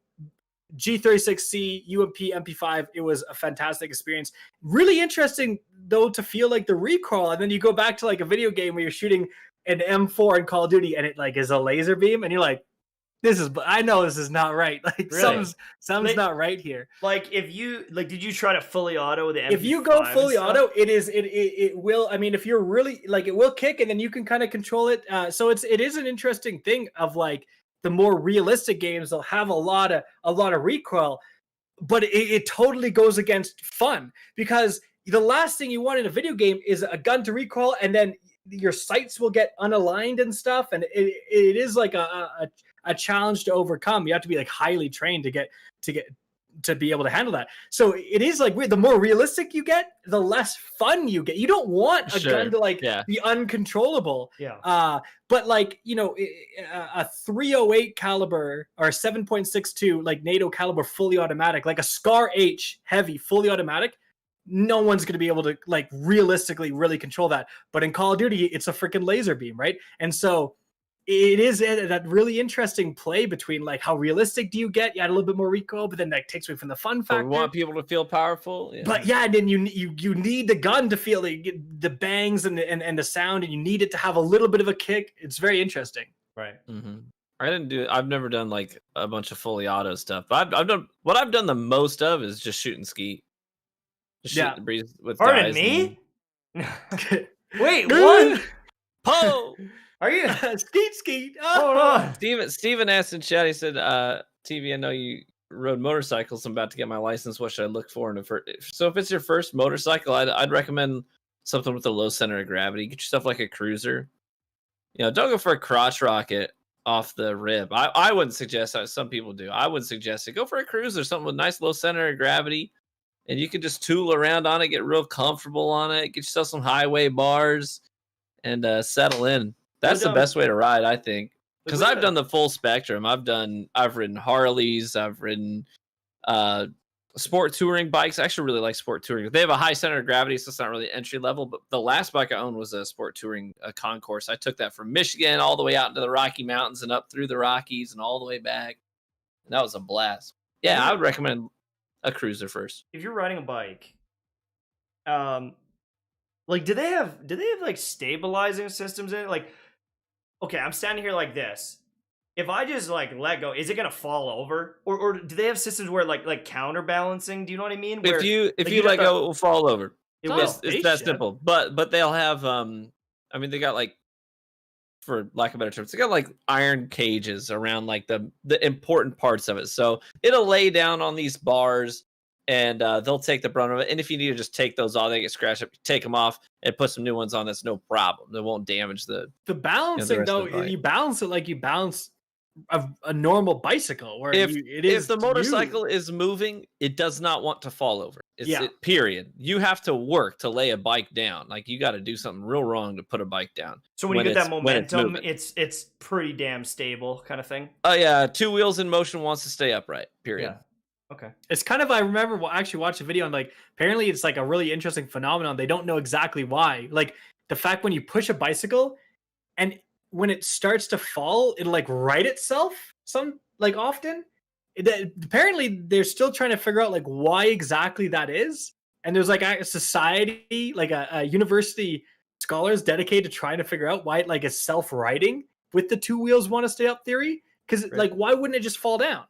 G36C, UMP, MP5, it was a fantastic experience. Really interesting, though, to feel like the recoil. And then you go back to like a video game where you're shooting an M4 in Call of Duty and it like is a laser beam. And you're like, I know this is not right. Like really? something's not right here. Like if you, like, did you try to fully auto the MP5? If you go fully auto, it will, I mean, if you're really, like it will kick and then you can kind of control it. So it is an interesting thing of like, the more realistic games, they'll have a lot of recoil, but it totally goes against fun because the last thing you want in a video game is a gun to recoil and then your sights will get unaligned and stuff. And it is like a challenge to overcome. You have to be like highly trained to be able to handle that. So it is like the more realistic you get, the less fun you get. You don't want a gun to like be uncontrollable. Yeah. But like, you know, a 308 caliber or 7.62 like NATO caliber fully automatic, like a Scar H heavy fully automatic, no one's going to be able to like realistically really control that. But in Call of Duty, it's a freaking laser beam, right? And so it is that really interesting play between like how realistic do you get? You add a little bit more recoil, but then that takes away from the fun factor. We want people to feel powerful, but and then you need the gun to feel the bangs and the sound, and you need it to have a little bit of a kick. It's very interesting, right? Mm-hmm. I've never done like a bunch of fully auto stuff, but I've done the most of is just shooting skeet. Shoot the breeze with Pardon guys me? Wait, what? Po! Are you skeet? Hold on. Steven asked in chat. He said, "TV, I know you rode motorcycles. I'm about to get my license. What should I look for?" So if it's your first motorcycle, I'd recommend something with a low center of gravity. Get yourself like a cruiser. You know, don't go for a crotch rocket off the rib. I wouldn't suggest that. Some people do. I would suggest it. Go for a cruiser, something with nice low center of gravity, and you can just tool around on it, get real comfortable on it, get yourself some highway bars, and settle in. That's the best way to ride, I think, because I've done the full spectrum. I've ridden Harleys, I've ridden sport touring bikes. I actually really like sport touring. They have a high center of gravity, so it's not really entry level. But the last bike I owned was a sport touring concourse. I took that from Michigan all the way out into the Rocky Mountains and up through the Rockies and all the way back. And that was a blast. Yeah, I would recommend a cruiser first. If you're riding a bike, like do they have like stabilizing systems in it? Like, okay, I'm standing here like this. If I just like let go, is it gonna fall over? Or do they have systems where like counterbalancing? Do you know what I mean? Where, if you let go, it will fall over. It's that simple. But they'll have I mean they got like, for lack of better terms, they got like iron cages around like the important parts of it. So it'll lay down on these bars and they'll take the brunt of it. And if you need to just take those off, they get scratched up, take them off and put some new ones on. That's no problem. They won't damage the balancing, though. You balance it like you balance a normal bicycle. Where if the motorcycle is moving, it does not want to fall over. Period. You have to work to lay a bike down. Like you got to do something real wrong to put a bike down. So when you get that momentum, it's pretty damn stable kind of thing. Oh yeah, two wheels in motion wants to stay upright. Period. Yeah. Okay. It's kind of, I remember actually watched a video and like apparently it's like a really interesting phenomenon. They don't know exactly why. Like the fact when you push a bicycle and when it starts to fall, it'll like right itself often. Apparently they're still trying to figure out like why exactly that is. And there's like a society, like a university scholars dedicated to trying to figure out why it like is self-righting with the two wheels want to stay up theory. Because like why wouldn't it just fall down?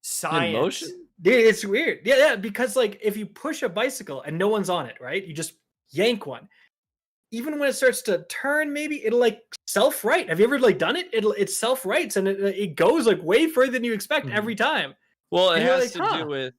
Science. In motion? Dude, it's weird. Yeah, because like if you push a bicycle and no one's on it, right? You just yank one. even when it starts to turn, maybe it'll like self-right. Have you ever like done it? It self-rights and it goes like way further than you expect every time. Well, it And has to do with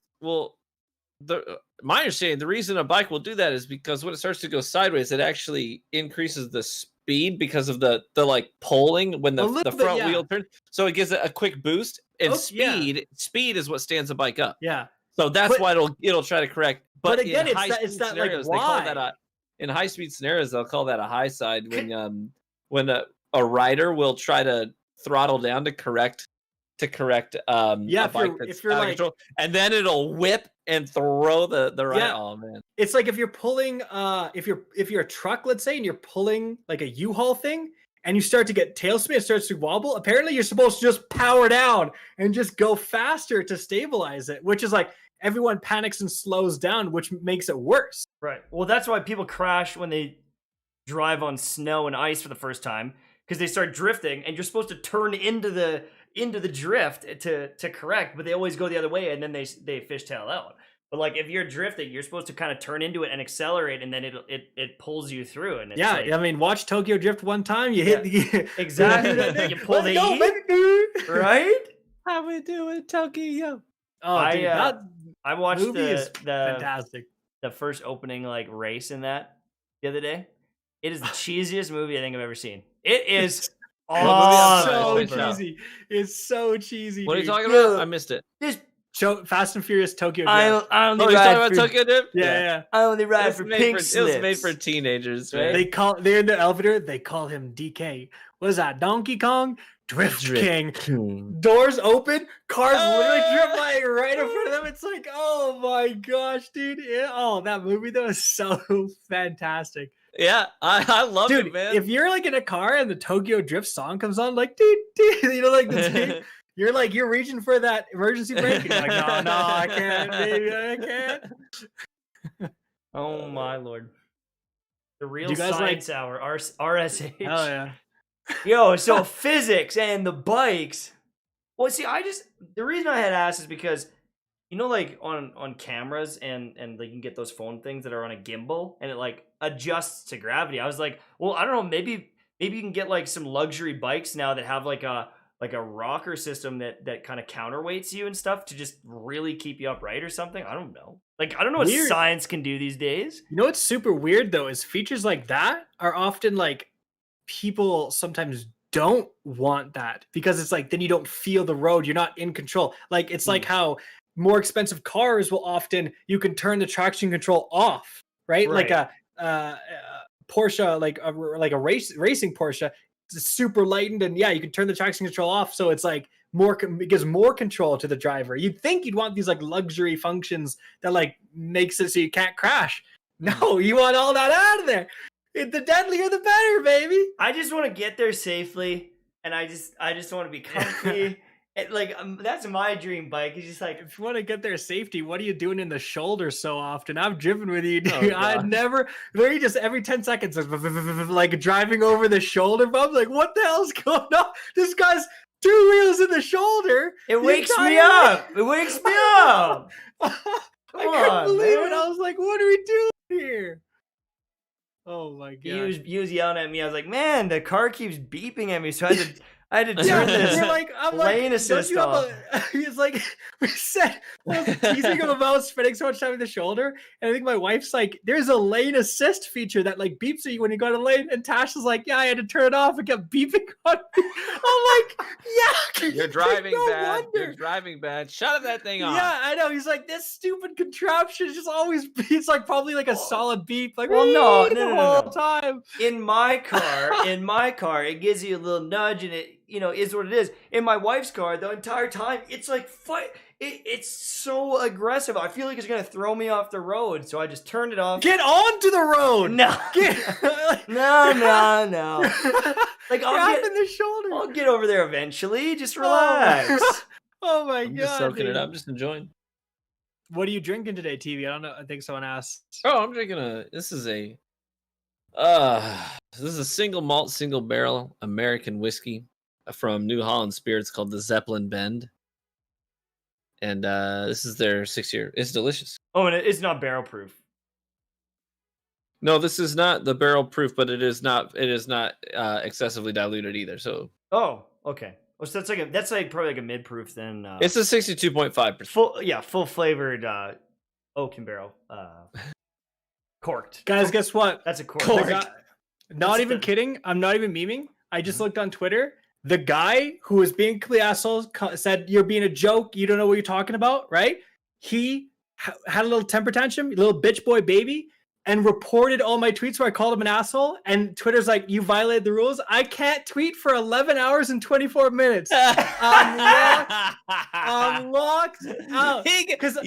my understanding. The reason a bike will do that is because when it starts to go sideways, it actually increases the speed because of the like pulling when the front wheel turns. So it gives it a quick boost, and speed is what stands the bike up. Yeah. So that's why it'll try to correct. But again, in it's that scenarios, like why? They call that in high speed scenarios, they'll call that a high side when a rider will try to throttle down to correct a bike if you're like control, and then it'll whip and throw the right. Yeah. Oh man, it's like if you're pulling if you're a truck, let's say, and you're pulling like a U-Haul thing, and you start to get tailspin, it starts to wobble. Apparently, you're supposed to just power down and just go faster to stabilize it, which is like everyone panics and slows down, which makes it worse. Right. Well, that's why people crash when they drive on snow and ice for the first time, because they start drifting, and you're supposed to turn into the drift to correct, but they always go the other way, and then they fishtail out. But like if you're drifting, you're supposed to kind of turn into it and accelerate, and then it pulls you through. And it's I mean, watch Tokyo Drift one time, you hit the exactly. You pull the E, right? How we doing, Tokyo? Oh, dude, I watched the fantastic. The first opening like race in that the other day. It is the cheesiest movie I think I've ever seen. It is so cheesy. It's so cheesy. What are you talking about? I missed it. This Fast and Furious Tokyo Drift. I only you're talking about Tokyo Drift? Yeah. I only ride for pink slips. It was made for teenagers, right? They're in the elevator. They call him DK. What is that? Donkey Kong? Drift King. Doors open. Cars literally drift by right in front of them. It's like, oh my gosh, dude. That movie though is so fantastic. Yeah, I love it, man. If you're like in a car and the Tokyo Drift song comes on, like, dude, like the you're reaching for that emergency brake, and you're like, no, I can't, baby, I can't. Oh my lord. The real science hour, RSH. Oh yeah. Yo, so physics and the bikes. Well, see, the reason I had asked is because, you know, like on cameras and like you can get those phone things that are on a gimbal and it like adjusts to gravity. I was like, well, I don't know, maybe you can get like some luxury bikes now that have like a rocker system that kind of counterweights you and stuff to just really keep you upright or something. I don't know. Like, I don't know what science can do these days. You know what's super weird though is features like that are often like people sometimes don't want that because it's like then you don't feel the road. You're not in control. Like it's like how more expensive cars will often you can turn the traction control off, right? Like a Porsche, like a racing Porsche, it's super lightened, and you can turn the traction control off, so it's like it gives more control to the driver. You'd think you'd want these like luxury functions that like makes it so you can't crash. No, you want all that out of there. The deadlier the better, baby. I just want to get there safely, and I just want to be comfy. That's my dream bike. It's just like, if you want to get there safety, what are you doing in the shoulder so often? I've driven with you, dude. I never, literally just every 10 seconds, like driving over the shoulder bumps. Like, what the hell's going on? This guy's 2 wheels in the shoulder. It wakes me up. It wakes me up. I couldn't believe it. I was like, what are we doing here? Oh my god. He was yelling at me. I was like, man, the car keeps beeping at me. So I had to turn this lane assist off. He's like, we said, teasing him about spending so much time in the shoulder. And I think my wife's like, there's a lane assist feature that like beeps at you when you go to lane. And Tash is like, yeah, I had to turn it off. It kept beeping on me. I'm like, yeah. You're driving bad. You're driving bad. Shut that thing off. Yeah, I know. He's like, this stupid contraption just always beeps like probably like a solid beep. Like, well, no, the whole time. In my car, it gives you a little nudge and it, you know, is what it is. In my wife's car, the entire time, it's like it's so aggressive. I feel like it's gonna throw me off the road, so I just turned it off. Get onto the road. No, no. Like in the shoulder. I'll get over there eventually. Just relax. Oh my god! I'm just soaking it up. I'm just enjoying. What are you drinking today, TV? I don't know. I think someone asked. Oh, I'm drinking this is a single malt, single barrel American whiskey from New Holland Spirits called the Zeppelin Bend. And this is their 6-year. It's delicious. Oh, and it's not barrel proof. No, this is not the barrel proof, but it is not excessively diluted either. So okay. Well, so that's probably like a mid proof then. It's a 62.5%. Full flavored oaken barrel. Corked. Guys, guess what? That's a corked. Not even kidding. I'm not even memeing. I just looked on Twitter. The guy who was being complete asshole said, "You're being a joke. You don't know what you're talking about," right? He had a little temper tantrum, little bitch boy baby, and reported all my tweets where I called him an asshole. And Twitter's like, "You violated the rules. I can't tweet for 11 hours and 24 minutes. I'm locked out." Because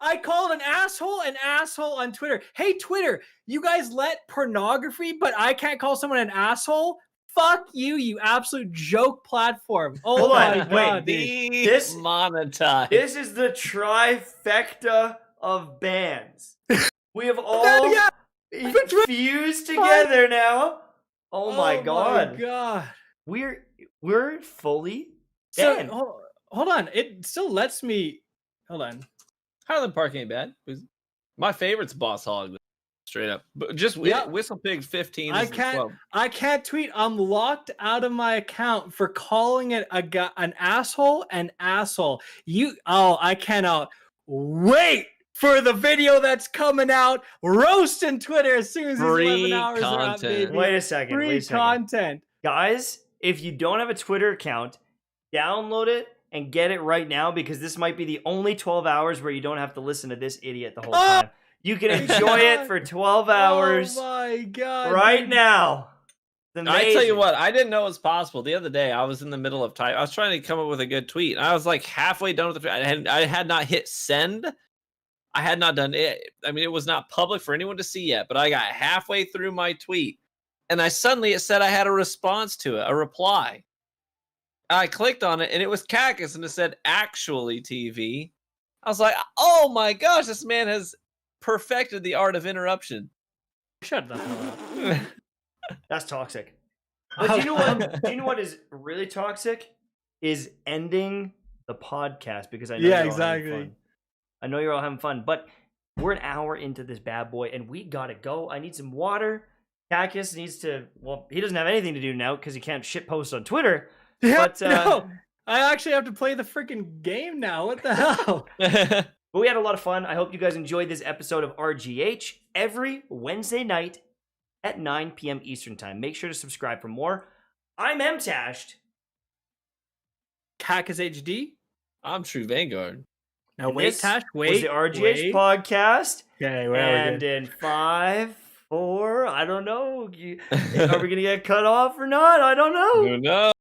I called an asshole on Twitter. Hey, Twitter, you guys let pornography, but I can't call someone an asshole? Fuck you, you absolute joke platform. Oh my god. This monetized. This is the trifecta of bans. We have all fused together now. Oh my god. We're fully banned. So, hold on. It still lets me. Hold on. Highland Park ain't bad. My favorite's Boss Hog. Straight up, but just Whistle Pig 15. I can't tweet. I'm locked out of my account for calling it an asshole. I cannot wait for the video that's coming out. Roasting Twitter as soon as these 11 hours are up, baby. Wait a second. Free content, guys. If you don't have a Twitter account, download it and get it right now, because this might be the only 12 hours where you don't have to listen to this idiot the whole time. You can enjoy it for 12 hours. Oh my god! Right now. I tell you what, I didn't know it was possible. The other day, I was in the middle of type. I was trying to come up with a good tweet. I was like halfway done with the tweet. I had not hit send. I had not done it. I mean, it was not public for anyone to see yet, but I got halfway through my tweet, and it said I had a response to it, a reply. I clicked on it, and it was Kackis, and it said, "Actually, TV." I was like, oh my gosh, this man has perfected the art of interruption. Shut the hell up. That's toxic. But do you know what? Do you know what is really toxic? Is ending the podcast, because I know you're all having fun. I know you're all having fun, but we're an hour into this bad boy, and we gotta go. I need some water. Kackis needs to. Well, he doesn't have anything to do now because he can't shit post on Twitter. Yeah, but no, I actually have to play the freaking game now. What the hell? But we had a lot of fun. I hope you guys enjoyed this episode of RGH every Wednesday night at 9 p.m. Eastern Time. Make sure to subscribe for more. I'm Mtashed. KackisHD. I'm True Vanguard. Now wait, Tash, wait. Was the RGH podcast. Okay, and in 5, 4, I don't know. Are we going to get cut off or not? I don't know. Who knows?